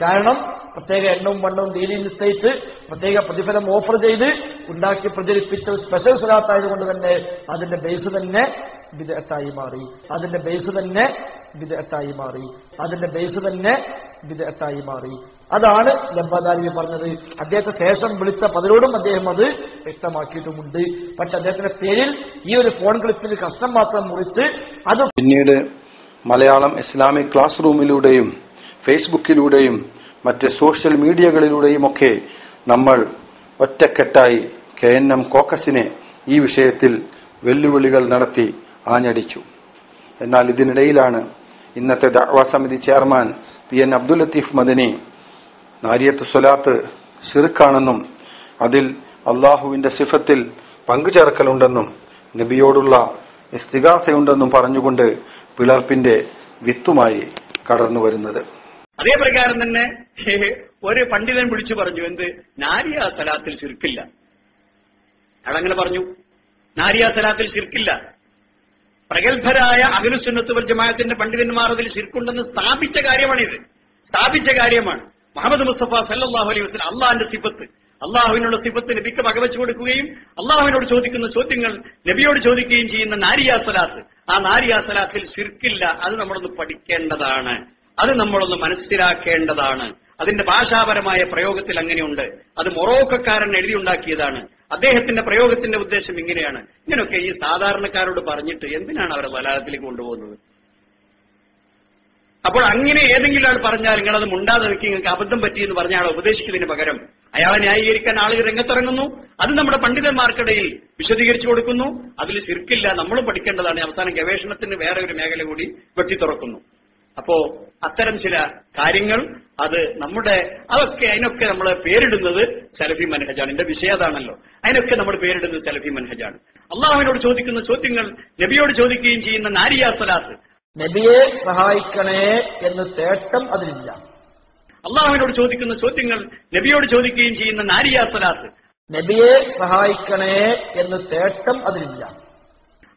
[SPEAKER 3] കാരണം പ്രത്യേക എണ്ണവും വണ്ണവും ഡെയിലി നിശ്ചയിച്ച് പ്രത്യേക പ്രതിഫലം ഓഫർ ചെയ്ത് ഉണ്ടാക്കി പ്രചരിപ്പിച്ച സ്പെഷ്യൽ സ്വലാത്തായതുകൊണ്ട് തന്നെ അതിന്റെ ബേസ് തന്നെ ബിദഅത്തായി മാറി, അതിന്റെ ബേസ് തന്നെ ബിദഅത്തായി മാറി, അതിന്റെ ബേസ് തന്നെ ബിദഅത്തായി മാറി. അതാണ് ലബ്ബാദാലി പറഞ്ഞത്. അദ്ദേഹത്തെ ശേഷം വിളിച്ച പലരോടും അദ്ദേഹം അത് വ്യക്തമാക്കിയിട്ടുമുണ്ട്. പക്ഷെ അദ്ദേഹത്തിന്റെ പേരിൽ ഈ ഒരു ഫോൺ ക്ലിപ്പിൽ കഷ്ണം മാത്രം മുറിച്ച് അത്
[SPEAKER 1] പിന്നീട് മലയാളം ഇസ്ലാമിക് ക്ലാസ് റൂമിലൂടെയും ഫേസ്ബുക്കിലൂടെയും മറ്റ് സോഷ്യൽ മീഡിയകളിലൂടെയുമൊക്കെ നമ്മൾ ഒറ്റക്കെട്ടായി KNM കോക്കസിനെ ഈ വിഷയത്തിൽ വെല്ലുവിളികൾ നടത്തി ആഞ്ഞടിച്ചു. എന്നാൽ ഇതിനിടയിലാണ് ഇന്നത്തെ ദഅ്വാ സമിതി ചെയർമാൻ PN അബ്ദുൽ ലത്തീഫ് മദനി നാരിയത്ത് സ്വലാത്ത് ശിർക്കാണെന്നും അതിൽ അള്ളാഹുവിന്റെ സിഫത്തിൽ പങ്കുചേർക്കലുണ്ടെന്നും നബിയോടുള്ള ഇസ്തിഗാസയുണ്ടെന്നും പറഞ്ഞുകൊണ്ട് പിളർപ്പിന്റെ വിത്തുമായി കടന്നു വരുന്നത്.
[SPEAKER 4] അതേ പ്രകാരം തന്നെ ഒരു പണ്ഡിതൻ വിളിച്ചു പറഞ്ഞു, എന്ത് നാരിയാ സലാത്തിൽ ശിർക്കില്ല. അയാളങ്ങനെ പറഞ്ഞു, നാരിയാ സലാത്തിൽ ശിർക്കില്ല. പ്രഗത്ഭരായ അഹ്ലുസുന്നത്ത് വൽ ജമാഅത്തിന്റെ പണ്ഡിതന്മാർ അതിൽ ശിർക്കുണ്ടെന്ന് സ്ഥാപിച്ച കാര്യമാണിത്, സ്ഥാപിച്ച കാര്യമാണ്. മുഹമ്മദ് മുസ്തഫ സല്ലല്ലാഹു അലൈഹി വസല്ലം അള്ളാഹിന്റെ സിഫത്ത്, അള്ളാഹുവിനുള്ള സിഫത്ത് നബിക്ക് വകവെച്ചു കൊടുക്കുകയും അള്ളാഹുവിനോട് ചോദിക്കുന്ന ചോദ്യങ്ങൾ നബിയോട് ചോദിക്കുകയും ചെയ്യുന്ന നാരിയാ സലാത്ത്, ആ നാരിയാ സലാത്തിൽ ശിർക്കില്ല. അത് നമ്മളൊന്ന് പഠിക്കേണ്ടതാണ്, അത് നമ്മളൊന്ന് മനസ്സിലാക്കേണ്ടതാണ്. അതിന്റെ ഭാഷാപരമായ പ്രയോഗത്തിൽ അങ്ങനെയുണ്ട്. അത് മൊറോക്കക്കാരൻ എഴുതിയുണ്ടാക്കിയതാണ്. അദ്ദേഹത്തിന്റെ പ്രയോഗത്തിന്റെ ഉദ്ദേശം ഇങ്ങനെയാണ്. ഇങ്ങനെയൊക്കെ ഈ സാധാരണക്കാരോട് പറഞ്ഞിട്ട് എന്തിനാണ് അവരെ വലാലത്തിലേക്ക് കൊണ്ടുപോകുന്നത്? അപ്പോൾ അങ്ങനെ ഏതെങ്കിലും ആൾ പറഞ്ഞാൽ നിങ്ങളത് മുണ്ടാതെ നിൽക്കി, നിങ്ങൾക്ക് അബദ്ധം പറ്റിയെന്ന് പറഞ്ഞ ആളെ ഉപദേശിക്കുന്നതിന് പകരം അയാളെ ന്യായീകരിക്കാൻ ആളുകൾ രംഗത്തിറങ്ങുന്നു. അത് നമ്മുടെ പണ്ഡിതന്മാർക്കിടയിൽ വിശദീകരിച്ചു കൊടുക്കുന്നു. അതിൽ ശിർക്കില്ല, നമ്മളും പഠിക്കേണ്ടതാണ്. അവസാനം ഗവേഷണത്തിന് വേറെ ഒരു മേഖല കൂടി വെട്ടിത്തുറക്കുന്നു. അപ്പോ അത്തരം ചില കാര്യങ്ങൾ അത് അതിനൊക്കെ നമ്മൾ പേരിടുന്നത് സലഫി മനഹജാണ്. എന്റെ വിഷയം അതാണല്ലോ. അതിനൊക്കെ നമ്മൾ പേരിടുന്നത് സലഫി മനഹജാണ്. അള്ളാഹുവിനോട് ചോദിക്കുന്ന ചോദ്യങ്ങൾ നബിയോട് ചോദിക്കുകയും ചെയ്യുന്ന നാരിയാ സലാത്ത്,
[SPEAKER 3] നബിയെ സഹായിക്കണേ എന്ന് തേട്ടം അതിലില്ല.
[SPEAKER 4] അള്ളാഹുവിനോട് ചോദിക്കുന്ന ചോദ്യങ്ങൾ നബിയോട് ചോദിക്കുകയും ചെയ്യുന്ന നാരിയാ സലാത്ത്,
[SPEAKER 3] നബിയെ സഹായിക്കണേ എന്ന് തേട്ടം അതിലില്ല.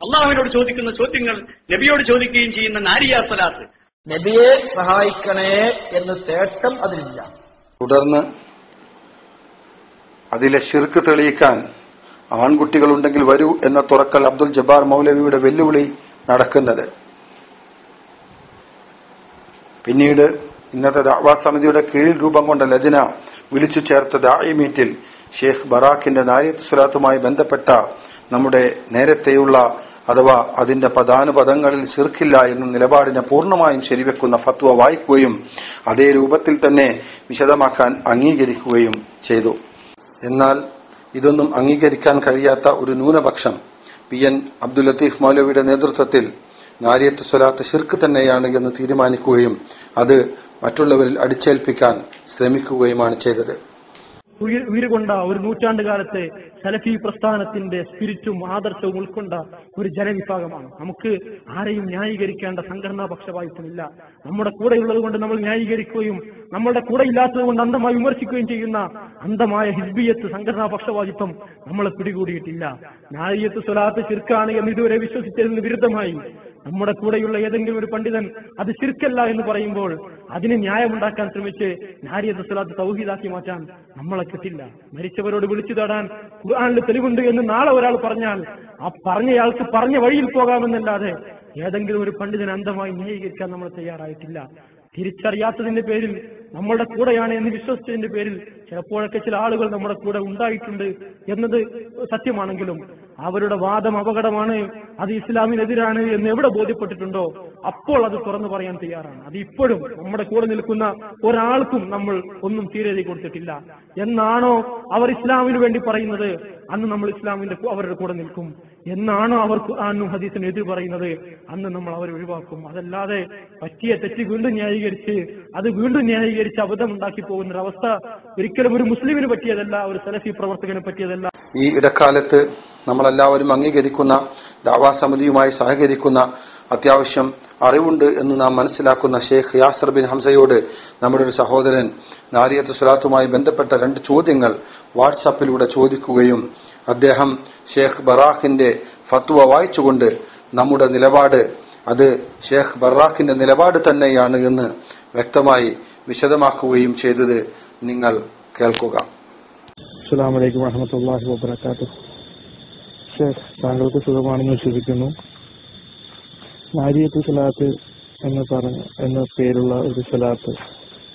[SPEAKER 4] അള്ളാഹുവിനോട് ചോദിക്കുന്ന ചോദ്യങ്ങൾ നബിയോട് ചോദിക്കുകയും ചെയ്യുന്ന നാരിയാ സലാത്ത്,
[SPEAKER 3] നബിയെ സഹായിക്കണേ എന്ന് തേട്ടം അതിലില്ല.
[SPEAKER 1] തുടർന്ന് അതിലെ ശിർക്ക് തെളിയിക്കാൻ ആൺകുട്ടികളുണ്ടെങ്കിൽ വരൂ എന്ന തുറക്കൽ അബ്ദുൽ ജബ്ബാർ മൗലവിയുടെ വെല്ലുവിളി നടക്കുന്നത്. പിന്നീട് ഇന്നത്തെ ദഅ്വാ സമിതിയുടെ കീഴിൽ രൂപം കൊണ്ട ലജ്ന വിളിച്ചു ചേർത്ത ദാഇ മീറ്റിൽ ഷെയ്ഖ് ബറാഖിന്റെ നാരിയത്ത് സ്വലാത്തുമായി ബന്ധപ്പെട്ട നമ്മുടെ നേരത്തെയുള്ള അഥവാ അതിന്റെ പദാനുപദങ്ങളിൽ ശിർക്കില്ല എന്ന നിലപാടിനെ പൂർണ്ണമായും ശരിവെക്കുന്ന ഫത്വ വായിക്കുകയും അതേ രൂപത്തിൽ തന്നെ വിശദമാക്കാൻ അംഗീകരിക്കുകയും ചെയ്തു. എന്നാൽ ഇതൊന്നും അംഗീകരിക്കാൻ കഴിയാത്ത ഒരു ന്യൂനപക്ഷം PN അബ്ദുൽ ലത്തീഫ് മൗലവിയുടെ നേതൃത്വത്തിൽ നാരിയത്ത് സ്വലാത്ത് ശിർക്ക് തന്നെയാണ് എന്ന് തീരുമാനിക്കുകയും അത് മറ്റുള്ളവരിൽ അടിച്ചേൽപ്പിക്കാൻ ശ്രമിക്കുകയുമാണ് ചെയ്തത്.
[SPEAKER 5] ഉയരുകൊണ്ട ഒരു നൂറ്റാണ്ട് കാലത്തെ സലഫി പ്രസ്ഥാനത്തിന്റെ സ്പിരിറ്റും ആദർശവും ഉൾക്കൊണ്ട ഒരു ജനവിഭാഗമാണ്. നമുക്ക് ആരെയും ന്യായീകരിക്കേണ്ട സംഘടനാ പക്ഷപാതിത്വമില്ല. നമ്മുടെ കൂടെയുള്ളത് കൊണ്ട് നമ്മൾ ന്യായീകരിക്കുകയും നമ്മളുടെ കൂടെ ഇല്ലാത്തത് കൊണ്ട് അന്ധമായി വിമർശിക്കുകയും ചെയ്യുന്ന അന്ധമായ ഹിസ്ബിയത്ത്, സംഘടനാ പക്ഷപാതിത്വം നമ്മളെ പിടികൂടിയിട്ടില്ല. നാരിയത്ത് സ്വലാത്ത് ശിർക്കാണ് എന്ന് ഇതുവരെ വിശ്വസിച്ചതിന് വിരുദ്ധമായി നമ്മുടെ കൂടെയുള്ള ഏതെങ്കിലും ഒരു പണ്ഡിതൻ അത് ശിർക്കല്ല എന്ന് പറയുമ്പോൾ അതിന് ന്യായമുണ്ടാക്കാൻ ശ്രമിച്ച് നാരിയത്ത് സ്വലാത്ത് തൗഹീദാക്കി മാറ്റാൻ നമ്മളെ കിട്ടില്ല. മരിച്ചവരോട് വിളിച്ചു തേടാൻ ഖുർആനിൽ തെളിവുണ്ട് എന്ന് നാളെ ഒരാൾ പറഞ്ഞാൽ ആ പറഞ്ഞയാൾക്ക് പറഞ്ഞ വഴിയിൽ പോകാമെന്നല്ലാതെ ഏതെങ്കിലും ഒരു പണ്ഡിതൻ അന്ധമായി ന്യായീകരിക്കാൻ നമ്മൾ തയ്യാറായിട്ടില്ല. തിരിച്ചറിയാത്തതിന്റെ പേരിൽ നമ്മളുടെ കൂടെയാണ് എന്ന് വിശ്വസിച്ചതിന്റെ പേരിൽ ചിലപ്പോഴൊക്കെ ചില ആളുകൾ നമ്മുടെ കൂടെ ഉണ്ടായിട്ടുണ്ട് എന്നത് സത്യമാണെങ്കിലും അവരുടെ വാദം അപകടമാണ്, അത് ഇസ്ലാമിനെതിരാണ് എന്ന് എവിടെ ബോധ്യപ്പെട്ടിട്ടുണ്ടോ അപ്പോൾ അത് തുറന്നു പറയാൻ തയ്യാറാണ്. അത് ഇപ്പോഴും നമ്മുടെ കൂടെ നിൽക്കുന്ന ഒരാൾക്കും നമ്മൾ ഒന്നും തീരെഴുതി കൊടുത്തിട്ടില്ല. എന്നാണോ അവർ ഇസ്ലാമിന് വേണ്ടി പറയുന്നത് അന്ന് നമ്മൾ ഇസ്ലാമിന്റെ അവരുടെ കൂടെ നിൽക്കും. എന്നാണോ അവർ ഖുർആനും ഹദീസിനും എതിർ പറയുന്നത് അന്ന് നമ്മൾ അവരെ ഒഴിവാക്കും. അതല്ലാതെ പറ്റിയ തെറ്റ് വീണ്ടും ന്യായീകരിച്ച് അത് വീണ്ടും ന്യായീകരിച്ച് അബദ്ധമുണ്ടാക്കി പോകുന്ന ഒരു അവസ്ഥ ഒരിക്കലും ഒരു മുസ്ലിമിന് പറ്റിയതല്ല, ഒരു സലഫി പ്രവർത്തകന് പറ്റിയതല്ല.
[SPEAKER 1] ഈ ഇടക്കാലത്ത് നമ്മളെല്ലാവരും അംഗീകരിക്കുന്ന ദഅ്വാ സമിതിയുമായി സഹകരിക്കുന്ന അത്യാവശ്യം അറിവുണ്ട് എന്ന് നാം മനസ്സിലാക്കുന്ന ഷെയ്ഖ് യാസർ ബിൻ ഹംസയോട് നമ്മുടെ ഒരു സഹോദരൻ നാരിയത്ത് സ്വലാത്തുമായി ബന്ധപ്പെട്ട 2 ചോദ്യങ്ങൾ വാട്സാപ്പിലൂടെ ചോദിക്കുകയും അദ്ദേഹം ഷെയ്ഖ് ബറാഖിന്റെ ഫത്വ വായിച്ചുകൊണ്ട് നമ്മുടെ നിലപാട് അത് ഷെയ്ഖ് ബറാഖിന്റെ നിലപാട് തന്നെയാണ് എന്ന് വ്യക്തമായി വിശദമാക്കുകയും ചെയ്തത് നിങ്ങൾ കേൾക്കുക.
[SPEAKER 6] അസ്സലാമു അലൈക്കും വറഹ്മത്തുള്ളാഹി വബറകാതുഹു. ഷെയ്ഖ്, താങ്കൾക്ക് സുഖമാണെന്ന് വിശ്വസിക്കുന്നു. നാരിയത്ത് സ്വലാത്ത് എന്ന പേരുള്ള ഒരു സ്വലാത്ത്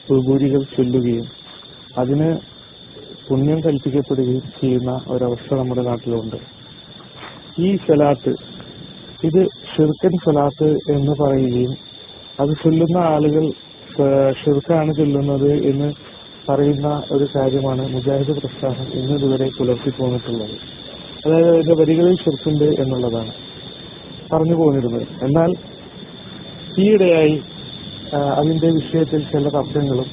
[SPEAKER 6] സുബൂരികൾ ചൊല്ലുകയും അതിന് പുണ്യം കൽപ്പിക്കപ്പെടുകയും ചെയ്യുന്ന ഒരവസ്ഥ നമ്മുടെ നാട്ടിലുണ്ട്. ഈ സ്വലാത്ത് ഇത് ഷിർക്കൻ സ്വലാത്ത് എന്ന് പറയുകയും അത് ചൊല്ലുന്ന ആളുകൾ ഷിർക്കാണ് ചൊല്ലുന്നത് എന്ന് പറയുന്ന ഒരു കാര്യമാണ് മുജാഹിദ് പ്രസ്ഥാനം ഇന്നിതുവരെ പുലർത്തി പോന്നിട്ടുള്ളത്. അതായത് അതിന്റെ വരികളിൽ ഷിർക്കുണ്ട് എന്നുള്ളതാണ് പറഞ്ഞു പോന്നിരുന്നത്. എന്നാൽ ഈയിടെയായി അതിന്റെ വിഷയത്തിൽ ചില തർക്കങ്ങളും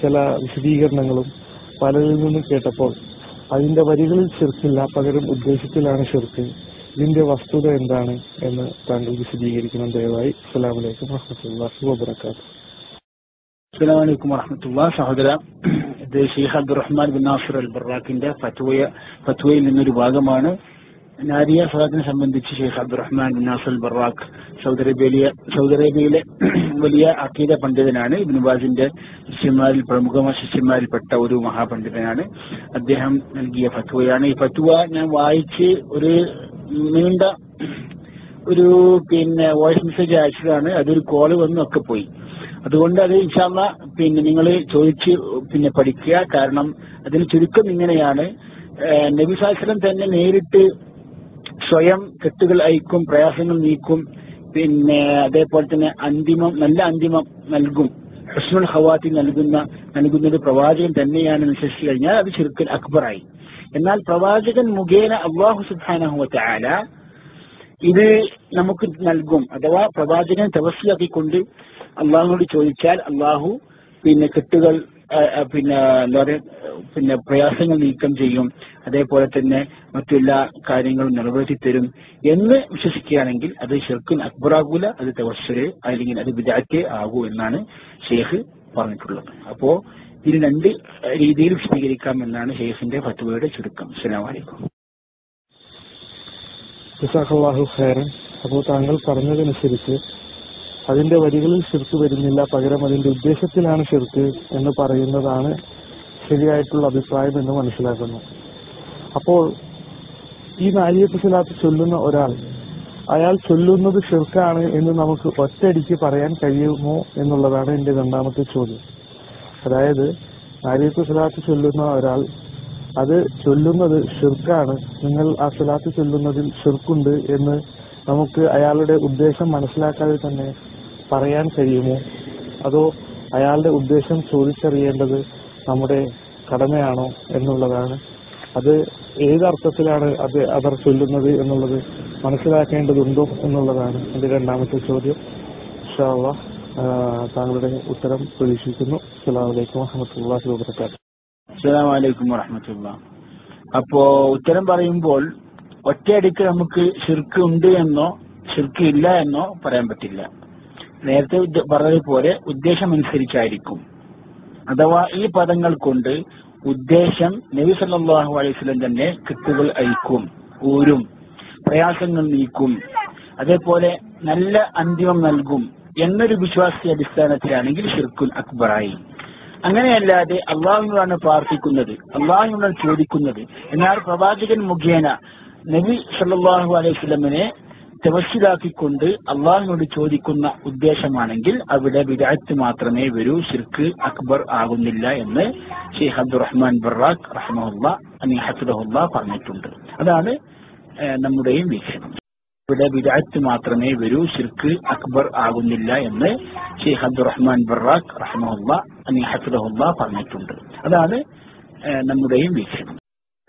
[SPEAKER 6] ചില വിശദീകരണങ്ങളും പലരിൽ നിന്നും കേട്ടപ്പോൾ അതിന്റെ വരികളിൽ ഷിർക്കില്ല, പകരം ഉദ്ദേശത്തിലാണ് ഷിർക്ക്. ഇതിന്റെ വസ്തുത എന്താണ് എന്ന് താങ്കൾ വിശദീകരിക്കണം ദയവായി. അസ്സലാമു അലൈക്കും വറഹ്മത്തുള്ളാഹി വബറകാതുഹു.
[SPEAKER 7] അസ്സലാമു അലൈക്കും വറഹ്മത്തുള്ളാഹി. സഹോദര, ഇത് ഷെയ്ഖ് അബ്ദുറഹ്മാൻ ബിൻ നാസിർ അൽ ബറാഖിന്റെ ഫത്വയിൽ നിന്നൊരു ഭാഗമാണ്. നാരിയ സ്വലാത്തിനെ സംബന്ധിച്ച് ഷെയ്ഖ് അബ്ദുറഹ്മാൻ ബിൻ നാസിർ അൽ ബറാഖ് സൗദി അറേബ്യയിലെ വലിയ അഖീദ പണ്ഡിതനാണ്. ഇബ്നു ബാസിന്റെ ശിഷ്യന്മാരിൽ പ്രമുഖ ശിഷ്യന്മാരിൽപ്പെട്ട ഒരു മഹാപണ്ഡിതനാണ്. അദ്ദേഹം നൽകിയ ഫത്വയാണ്. ഈ ഫത്വ ഞാൻ വായിച്ച് ഒരു നീണ്ട ഒരു വോയിസ് മെസ്സേജ് അയച്ചതാണ്. അതൊരു കോള് വന്നൊക്കെ പോയി. അതുകൊണ്ട് അത് ഇൻഷാ അല്ലാഹ് നിങ്ങൾ ചോദിച്ച് പഠിക്കുക. കാരണം അതിന് ചുരുക്കം ഇങ്ങനെയാണ്. നബി സല്ലല്ലാഹു അലൈഹി വസല്ലം തന്നെ നേരിട്ട് സ്വയം കെട്ടുകൾ അയക്കും, പ്രയാസങ്ങൾ നീക്കും, അതേപോലെ തന്നെ നല്ല അന്തിമം നൽകും, ഹുസ്നുൽ ഖവാത്തി നൽകുന്നത് പ്രവാചകൻ തന്നെയാണെന്ന് വിശ്വസിച്ചു കഴിഞ്ഞാൽ അത് ശിർക്കുൽ അക്ബറായി. എന്നാൽ പ്രവാചകൻ മുഖേന അല്ലാഹു സുബ്ഹാനഹു വ തആല ഇത് നമുക്ക് നൽകും. അഥവാ പ്രവാചകൻ തവസ്സുലാക്കിക്കൊണ്ട് അള്ളാഹുനോട് ചോദിച്ചാൽ അള്ളാഹു കെട്ടുകൾ എന്താ പറയുക പ്രയാസങ്ങൾ നീക്കം ചെയ്യും, അതേപോലെ തന്നെ മറ്റെല്ലാ കാര്യങ്ങളും നിറവേറ്റി തരും എന്ന് വിശ്വസിക്കുകയാണെങ്കിൽ അത് ശിർക്കുൻ അക്ബറാകൂല, അത് തവസ്സുല് അല്ലെങ്കിൽ അത് ബിദ്അത്ത് ആകൂ എന്നാണ് ഷെയ്ഖ് പറഞ്ഞിട്ടുള്ളത്. അപ്പോ ഇതിന് 2 രീതിയിൽ വിശദീകരിക്കാം എന്നാണ് ഷെയ്ഖിന്റെ ഫത്വയുടെ ചുരുക്കം. അസ്സലാമു അലൈക്കും.
[SPEAKER 6] ജസാഖല്ലാഹു ഖൈറൻ. അപ്പോൾ താങ്കൾ പറഞ്ഞതനുസരിച്ച് അതിന്റെ വരികളിൽ ഷിർക്ക് വരുന്നില്ല, പകരം അതിന്റെ ഉദ്ദേശത്തിലാണ് ഷിർക്ക് എന്ന് പറയുന്നതാണ് ശരിയായിട്ടുള്ള അഭിപ്രായം എന്ന് മനസ്സിലാക്കുന്നു. അപ്പോൾ ഈ നാരിയത്ത് സ്വലാത്ത് ചൊല്ലുന്ന ഒരാൾ അയാൾ ചൊല്ലുന്നത് ഷിർക്കാണ് എന്ന് നമുക്ക് ഒറ്റയടിക്ക് പറയാൻ കഴിയുമോ എന്നുള്ളതാണ് എന്റെ രണ്ടാമത്തെ ചോദ്യം. അതായത് നാരിയത്ത് സ്വലാത്ത് ചൊല്ലുന്ന ഒരാൾ അത് ചൊല്ലുന്നത് ഷിർക്കാണ്, നിങ്ങൾ ആ സ്വലാത്ത് ചൊല്ലുന്നതിൽ ഷിർക്കുണ്ട് എന്ന് നമുക്ക് അയാളുടെ ഉദ്ദേശം മനസ്സിലാക്കാതെ തന്നെ പറയാൻ കഴിയുമോ? അതോ അയാളുടെ ഉദ്ദേശം ചോദിച്ചറിയേണ്ടത് നമ്മുടെ കടമയാണോ എന്നുള്ളതാണ്. അത് ഏതർത്ഥത്തിലാണ് അവർ ചൊല്ലുന്നത് എന്നുള്ളത് മനസ്സിലാക്കേണ്ടതുണ്ടോ എന്നുള്ളതാണ് എന്റെ രണ്ടാമത്തെ ചോദ്യം. ഇൻഷാ അല്ലാഹ് താങ്കളുടെ ഉത്തരം പ്രതീക്ഷിക്കുന്നു. അസ്സലാമു അലൈക്കും വറഹ്മത്തുള്ളാഹി വബറകാതുഹു.
[SPEAKER 7] അസ്സലാമു അലൈക്കും വറഹ്മത്തുള്ളാഹി. അപ്പോ ഉത്തരം പറയുമ്പോൾ ഒറ്റയടിക്ക് നമുക്ക് ശിർക്ക് ഉണ്ട് എന്നോ ശിർക്ക് ഇല്ല എന്നോ പറയാൻ പറ്റില്ല. നേരത്തെ പറഞ്ഞതുപോലെ ഉദ്ദേശമനുസരിച്ചായിരിക്കും. അഥവാ ഈ പദങ്ങൾ കൊണ്ട് ഉദ്ദേശം നബി സല്ലല്ലാഹു അലൈഹി വസല്ലം തന്നെ കിട്ടുകൾ അയക്കും, ഊരും, പ്രയാസങ്ങൾ നീക്കും, അതേപോലെ നല്ല അന്തിമം നൽകും എന്നൊരു വിശ്വാസത്തിന്റെ അടിസ്ഥാനത്തിലാണെങ്കിൽ ഷിർക്കുൽ അക്ബറായി. അങ്ങനെയല്ലാതെ അള്ളാഹുവിനോടാണ് പ്രാർത്ഥിക്കുന്നത്, അള്ളാഹുവിനോടാണ് ചോദിക്കുന്നത്, എന്നാൽ പ്രവാചകൻ മുഖേന നബി സല്ലല്ലാഹു അലൈഹി വസല്ലമിനെ തവസ്സിലാക്കിക്കൊണ്ട് അള്ളാഹുവിനോട് ചോദിക്കുന്ന ഉദ്ദേശമാണെങ്കിൽ അവിടെ ബിദ്അത്ത് മാത്രമേ വരൂ, ശിർക്ക് അക്ബർ ആകുന്നില്ല എന്ന് ഷെയ്ഖ് അബ്ദുറഹ്മാൻ ബറാഖ് റഹിമഹുല്ലാഹ് ഹഫിദഹുല്ലാഹ് പറഞ്ഞിട്ടുണ്ട്. അതാണ് നമ്മുടെയും വീക്ഷണം. ഇവിടെ ബിദ്അത്ത് മാത്രമേ വരൂ, ശിർക്ക് അക്ബർ ആകുന്നില്ല എന്ന് ഷെയ്ഖ് അബ്ദുറഹ്മാൻ ബറാഖ് റഹിമഹുല്ലാഹ് ഹഫിദഹുല്ലാഹ് പറഞ്ഞിട്ടുണ്ട്. അതാണ് നമ്മുടെയും വീക്ഷണം.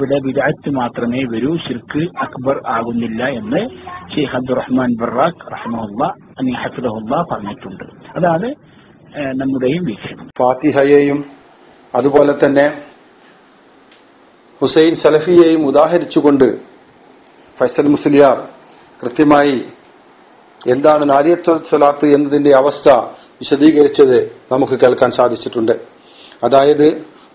[SPEAKER 7] ഇവിടെ ബിദ്അത്ത് മാത്രമേ വരൂ, ശിർക്ക് അക്ബർ ആകുന്നില്ല എന്ന് ഷെയ്ഖ് അബ്ദുറഹ്മാൻ ബറാഖ് റഹിമഹുല്ലാഹ് ഹഫിദഹുല്ലാഹ് പറഞ്ഞിട്ടുണ്ട്. അതാണ് നമ്മുടെയും വീക്ഷണം.
[SPEAKER 1] ഫാത്തിഹയെയും അതുപോലെ തന്നെ ഹുസൈൻ സലഫിയെയും ഉദാഹരിച്ചുകൊണ്ട് ഫൈസൽ മുസ്ലിയാർ കൃത്യമായി എന്താണ് നാരിയത്ത് സ്വലാത്ത് എന്നതിന്റെ അവസ്ഥ വിശദീകരിച്ചത് നമുക്ക് കേൾക്കാൻ സാധിച്ചിട്ടുണ്ട്. അതായത്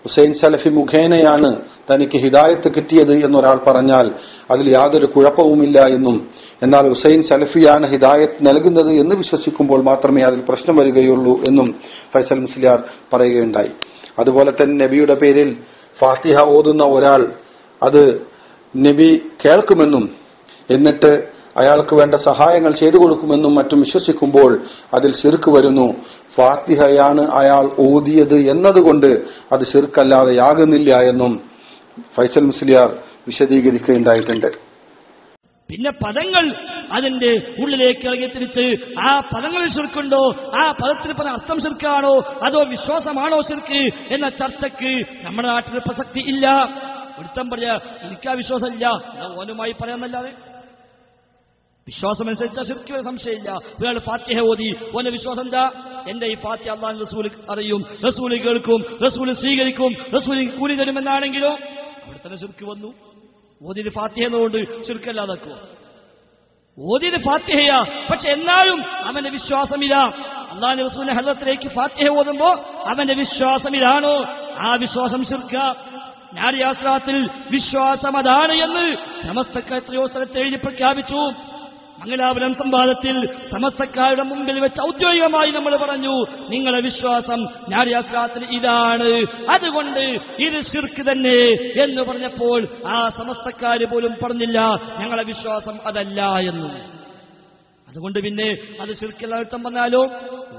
[SPEAKER 1] ഹുസൈൻ സലഫി മുഖേനയാണ് തനിക്ക് ഹിദായത്ത് കിട്ടിയത് എന്നൊരാൾ പറഞ്ഞാൽ അതിൽ യാതൊരു കുഴപ്പവുമില്ല എന്നും, എന്നാൽ ഹുസൈൻ സലഫിയാണ് ഹിദായത്ത് നൽകുന്നത് എന്ന് വിശ്വസിക്കുമ്പോൾ മാത്രമേ അതിൽ പ്രശ്നം വരികയുള്ളൂ എന്നും ഫൈസൽ മുസ്ലിയാർ പറയുകയുണ്ടായി. അതുപോലെ തന്നെ നബിയുടെ പേരിൽ ഫാത്തിഹ ഓതുന്ന ഒരാൾ അത് നബി കേൾക്കുമെന്നും എന്നിട്ട് അയാൾക്ക് വേണ്ട സഹായങ്ങൾ ചെയ്തു കൊടുക്കുമെന്നും മറ്റും വിശ്വസിക്കുമ്പോൾ അതിൽ ശിർക്ക് വരുന്നു. ഫാത്തിഹയാണ് അയാൾ ഓതിയത് എന്നതുകൊണ്ട് അത് ശിർക്കല്ലാതെയാകുന്നില്ല എന്നും ഫൈസൽ മുസ്ലിയാർ വിശദീകരിക്കുകയുണ്ടായിട്ടുണ്ട്.
[SPEAKER 3] പിന്നെ പദങ്ങൾ അതിന്റെ ഉള്ളിലേക്ക് ഇറങ്ങി തിരിച്ച് ആ പദങ്ങളിൽ ശിർക്കുണ്ടോ, ആ പദത്തിന് പറഞ്ഞ അർത്ഥം ശിർക്കാണോ അതോ വിശ്വാസമാണോ ശിർക്ക് എന്ന ചർച്ചയ്ക്ക് നമ്മുടെ നാട്ടിൽ പ്രസക്തി ഇല്ല. ഒരുത്തം പറയാ എനിക്ക് ആ വിശ്വാസം ഇല്ല, ഓനുമായി പറയാന്നല്ലാതെ വിശ്വാസമനുസരിച്ച ശിർക്ക് സംശയമില്ല. ഒരാൾ ഫാത്തിഹ ഓതി, ഓന്റെ വിശ്വാസം എന്താ? എന്റെ ഈ ഫാത്തിഹ അല്ലാഹു റസൂൽ അറിയും, റസൂൽ കേൾക്കും, റസൂൽ സ്വീകരിക്കും, റസൂൽ കൂലി തരുമെന്നാണെങ്കിലോ അവിടെ തന്നെ ശിർക്ക് വന്നു. ഓതിന് ഫാത്തിഹ എന്നുകൊണ്ട് ശിർക്കല്ലാതാക്കുമോ? ഓതിന് ഫാത്തിഹയാ, പക്ഷെ എന്നാലും അവന്റെ വിശ്വാസമില്ല. അല്ലാഹു റസൂലിന്റെ ഹദ്റത്തിലേക്ക് ഫാത്തിഹ ഓതുമ്പോ അവന്റെ വിശ്വാസമില്ലാണോ? ആ വിശ്വാസം ശിർക്ക. നാരിയാസ്രാത്തിൽ വിശ്വാസം അതാണ് എന്ന് സമസ്തക്കാർ എത്രയോ സ്ഥലത്ത് എഴുതി പ്രഖ്യാപിച്ചു. മംഗലാപുരം സംവാദത്തിൽ സമസ്തക്കാരുടെ മുമ്പിൽ വെച്ച് ഔദ്യോഗികമായി നമ്മൾ പറഞ്ഞു, നിങ്ങളുടെ വിശ്വാസം നാരിയാസ്രാത്തിൽ ഇതാണ്, അതുകൊണ്ട് ഇത് ശിർക്ക് തന്നെ എന്ന് പറഞ്ഞപ്പോൾ ആ സമസ്തക്കാര് പോലും പറഞ്ഞില്ല ഞങ്ങളുടെ വിശ്വാസം അതല്ല എന്ന്. അതുകൊണ്ട് പിന്നെ അത് ശിർക്കല്ലാത്തം പറഞ്ഞാലോ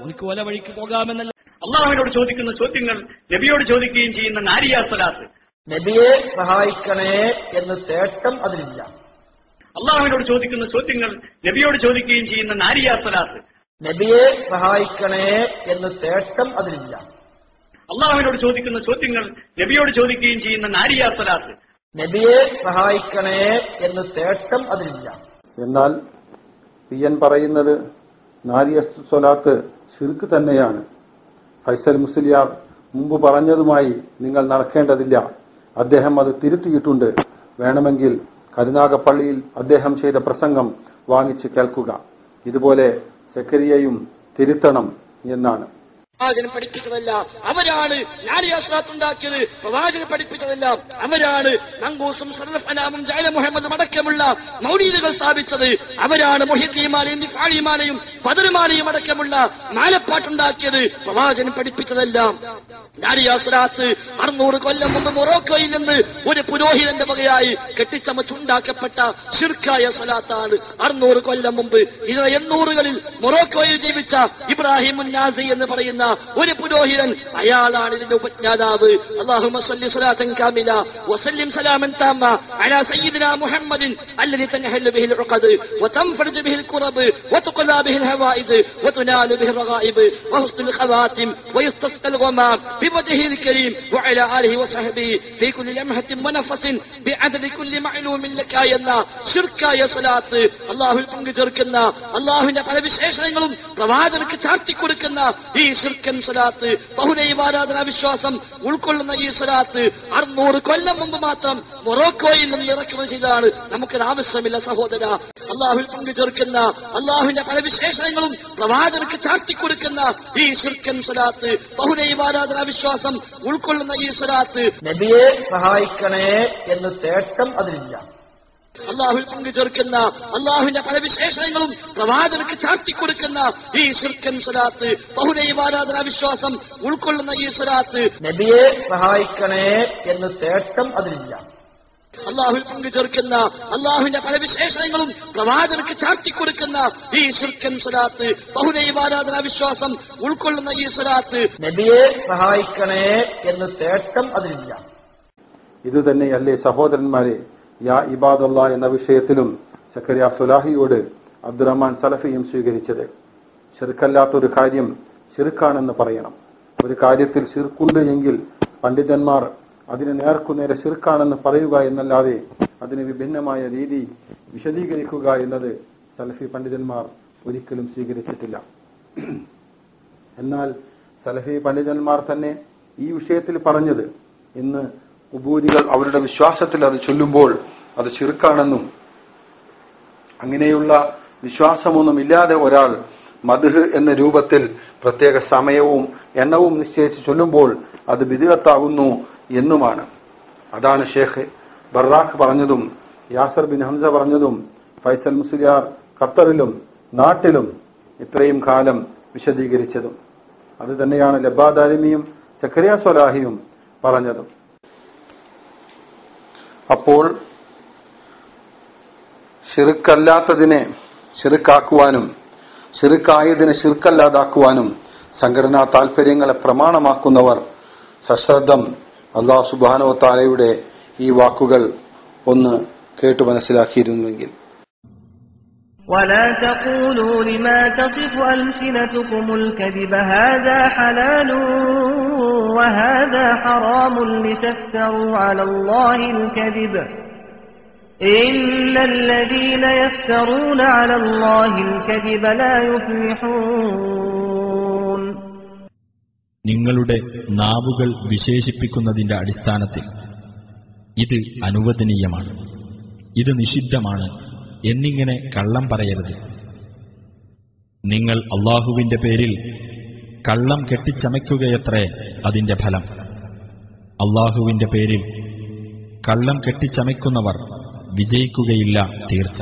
[SPEAKER 3] ഓർക്ക് ഓല വഴിക്ക് പോകാമെന്നല്ല.
[SPEAKER 4] അള്ളാഹുവിനോട് ചോദിക്കുന്ന ചോദ്യങ്ങൾ നബിയോട് ചോദിക്കുകയും ചെയ്യുന്ന നാരിയാ സ്വലാത്ത്.
[SPEAKER 3] നബിയെ സഹായിക്കണേ എന്ന് തേട്ടം അതിലില്ല.
[SPEAKER 4] അള്ളാഹുവിനോട് ചോദിക്കുന്ന ചോദ്യങ്ങൾ നബിയോട് ചോദിക്കുകയും ചെയ്യുന്ന നാരിയാ സ്വലാത്ത്.
[SPEAKER 3] നബിയെ സഹായിക്കണേ എന്ന് തേട്ടം അതിലില്ല.
[SPEAKER 4] അള്ളാഹുവിനോട് ചോദിക്കുന്ന ചോദ്യങ്ങൾ നബിയോട് ചോദിക്കുകയും ചെയ്യുന്ന നാരിയാ സ്വലാത്ത്.
[SPEAKER 3] നബിയെ സഹായിക്കണേ എന്ന് തേട്ടം അതിലില്ല.
[SPEAKER 1] എന്നാൽ പിയൻ പറയുന്നത് നാരിയത്ത് സ്വലാത്ത് ശിർക്ക് തന്നെയാണ്. ഫൈസൽ മുസ്ലിയാർ മുമ്പ് പറഞ്ഞതുമായി നിങ്ങൾ നടക്കേണ്ടതില്ല, അദ്ദേഹം അത് തിരുത്തിയിട്ടുണ്ട്. വേണമെങ്കിൽ കരുനാഗപ്പള്ളിയിൽ അദ്ദേഹം ചെയ്ത പ്രസംഗം വാങ്ങിച്ച് കേൾക്കുക. ഇതുപോലെ സെക്കരിയയും തിരുത്തണം എന്നാണ്.
[SPEAKER 3] പ്രവാചകൻ പഠിപ്പിച്ചതല്ല, അവരാണ് നാരിയ സ്വലാത്ത് ഉണ്ടാക്കിയത്. പ്രവാചകൻ പഠിപ്പിച്ചതല്ല, അവരാണ് മങ്കൂസും സറഫനാമും ജഅല മുഹമ്മദും അടക്കമുള്ള മൗലീദുകൾ സ്ഥാപിച്ചത്. അവരാണ് മുഹിദ്ദീമാലയും ദിഫാലിമാലയും ഫദറുമാലയും അടക്കമുള്ള മാലപ്പാട്ടുണ്ടാക്കിയത്. പ്രവാചകൻ പഠിപ്പിച്ചതല്ല. നാരിയ സ്വലാത്ത് 600 കൊല്ലം മുമ്പ് മൊറോക്കോയിൽ നിന്ന് ഒരു പുരോഹിതന്റെ വകയായി കെട്ടിച്ചമച്ചുണ്ടാക്കപ്പെട്ട ശിർക്കായ സ്വലാത്താണ്. 600 കൊല്ലം മുമ്പ് 800കളിൽ മൊറോക്കോയിൽ ജീവിച്ച ഇബ്രാഹിം ഉന്നാസി എന്ന് പറയുന്ന ഒരു പുരോഹിതൻ, അയാളാണ് ഇതിന്റെ ഉപജ്ഞാതാവ്. അല്ലാഹുമ്മ സ്വല്ലി സ്വലാത്തൻ കാമില വസല്ലിം സലാമൻ താമ അലാ സയ്യിദിനാ മുഹമ്മദിൻ അല്ലദി തൻഹല്ലു ബിഹിൽ ഉഖദ് വതൻഫറജു ബിഹിൽ ഖുറബ് വതുഖലാ ബിഹിൽ ഹവായിജ് വതുനാലു ബിഹിൽ റഗായിബ് വഹുസ്നുൽ ഖവാതിം വയസ്തസ്ഖൽ ഗമാം ബിവജ്ഹിൽ കരീം വഅലാ ആലിഹി വസഹബിഹി ഫീ കുല്ലി ലംഹത്തിൻ വനഫസിൻ ബിഅദദി കുല്ലി മഅലൂമിൻ ലക എന്ന ശിർക്കായ സ്വലാത്ത്, അല്ലാഹുവിൽ പങ്കുചേർക്കുന്ന, അല്ലാഹുവിന്റെ പല വിശേഷണങ്ങളും പ്രവാചകർക്ക് ചാർത്തിക്കൊടുക്കുന്ന ഈ ശിർക്കൻ സ്വലാത്ത്, ബഹുദൈവാരാധനാ വിശ്വാസം ഉൾക്കൊള്ളുന്ന ഈ സ്വലാത്ത് 600 കൊല്ലം മുമ്പ് മാത്രം മൊറോക്കോയിൽ നിന്ന് ഇറക്കുമതി ചെയ്തതാണ്. നമുക്കത് ആവശ്യമില്ല സഹോദര. അല്ലാഹുവിൽ പങ്കുചേർക്കുന്ന, അല്ലാഹുവിന്റെ പല വിശേഷണങ്ങളും പ്രവാചകർക്ക് ചാർത്തിക്കൊടുക്കുന്ന ഈ ശിർക്കൻ സ്വലാത്ത്, ബഹുദൈവാരാധനാ വിശ്വാസം ഉൾക്കൊള്ളുന്ന ഈ സ്വലാത്ത്,
[SPEAKER 8] നബിയെ സഹായിക്കണേ എന്ന് തേട്ടം അതിലില്ല.
[SPEAKER 3] അല്ലാഹുവിൽ പങ്കുചേർക്കുന്ന, അല്ലാഹുവിന്റെ പല വിശേഷണങ്ങളും പ്രവാചകർക്ക് ചാർത്തിക്കൊടുക്കുന്ന ഈ ശിർക്കൻ സ്വലാത്ത്, ബഹുദൈവാരാധനാ വിശ്വാസം ഉൾക്കൊള്ളുന്ന ഈ സ്വലാത്ത്,
[SPEAKER 8] നബിയെ സഹായിക്കണേ എന്ന് തേട്ടം അതിലില്ല.
[SPEAKER 3] അല്ലാഹുവിൽ പങ്കുചേർക്കുന്ന, അല്ലാഹുവിന്റെ പല വിശേഷണങ്ങളും പ്രവാചകർക്ക് ചാർത്തിക്കൊടുക്കുന്ന ഈ ശിർക്കൻ സ്വലാത്ത്, ബഹുദൈവാരാധനാ വിശ്വാസം ഉൾക്കൊള്ളുന്ന ഈ സ്വലാത്ത്,
[SPEAKER 8] നബിയെ സഹായിക്കണേ എന്ന് തേട്ടം അതിലില്ല.
[SPEAKER 1] ഇത് തന്നെയല്ലേ സഹോദരന്മാരെ യാ ഇബാദല്ലാ എന്ന വിഷയത്തിലും സക്കരിയ സുലാഹിയോട് അബ്ദുറഹ്മാൻ സലഫിയും സ്വീകരിച്ചത്. ശിർക്കല്ലാത്തൊരു കാര്യം ശിർക്കാണെന്ന് പറയണം. ഒരു കാര്യത്തിൽ ശിർക്കുണ്ട് എങ്കിൽ പണ്ഡിതന്മാർ അതിന് നേർക്കുനേരെ ശിർക്കാണെന്ന് പറയുക എന്നല്ലാതെ അതിന് വിഭിന്നമായ രീതി വിശദീകരിക്കുക എന്നത് സലഫി പണ്ഡിതന്മാർ ഒരിക്കലും സ്വീകരിച്ചിട്ടില്ല. എന്നാൽ സലഫി പണ്ഡിതന്മാർ തന്നെ ഈ വിഷയത്തിൽ പറഞ്ഞത്, ഇന്ന് ഖുബൂരികൾ അവരുടെ വിശ്വാസത്തിൽ അത് ചൊല്ലുമ്പോൾ അത് ശിർക്കാണെന്നും അങ്ങനെയുള്ള വിശ്വാസമൊന്നും ഇല്ലാതെ ഒരാൾ മദ്ഹ് എന്ന രൂപത്തിൽ പ്രത്യേക സമയവും എണ്ണവും നിശ്ചയിച്ച് ചൊല്ലുമ്പോൾ അത് ബിദ്അത്താകുന്നു എന്നുമാണ്. അതാണ് ഷേഖ് ബറാഖ് പറഞ്ഞതും യാസർ ബിൻ ഹംസ പറഞ്ഞതും ഫൈസൽ മുസ്ലിയാർ ഖത്തറിലും നാട്ടിലും ഇത്രയും കാലം വിശദീകരിച്ചതും. അത് തന്നെയാണ് ലബ്ബാദാലിമിയും സക്കരിയ സ്വലാഹിയും പറഞ്ഞതും. അപ്പോൾ ശിർക്കല്ലാത്തതിനെ ശിർക്കാക്കുവാനും ശിർക്കായതിനെ ശിർക്കല്ലാതാക്കുവാനും സംഘടനാ താൽപര്യങ്ങളെ പ്രമാണമാക്കുന്നവർ സശ്രദ്ധം അല്ലാഹു സുബ്ഹാനഹു വ തആലയുടെ ഈ വാക്കുകൾ ഒന്ന് കേട്ടു മനസ്സിലാക്കിയിരുന്നുവെങ്കിൽ.
[SPEAKER 9] ولا تقولوا لما تصف ألسنتكم الكذب هذا حلال وهذا حرام لتفتروا على الله الكذب إن الذين يفترون على الله الكذب لا يفلحون.
[SPEAKER 10] നിങ്ങളുടെ നാവുകൾ വിശേഷിപ്പിക്കുന്നതിന്റെ അടിസ്ഥാനത്തിൽ ഇത് അനുവദനീയമാണ്, ഇത് നിഷിദ്ധമാണ് എന്നിങ്ങനെ കള്ളം പറയരുത്. നിങ്ങൾ അല്ലാഹുവിന്റെ പേരിൽ കള്ളം കെട്ടിച്ചമയ്ക്കുകയത്രേ അതിന്റെ ഫലം. അല്ലാഹുവിന്റെ പേരിൽ കള്ളം കെട്ടിച്ചമയ്ക്കുന്നവർ വിജയിക്കുകയില്ല തീർച്ച.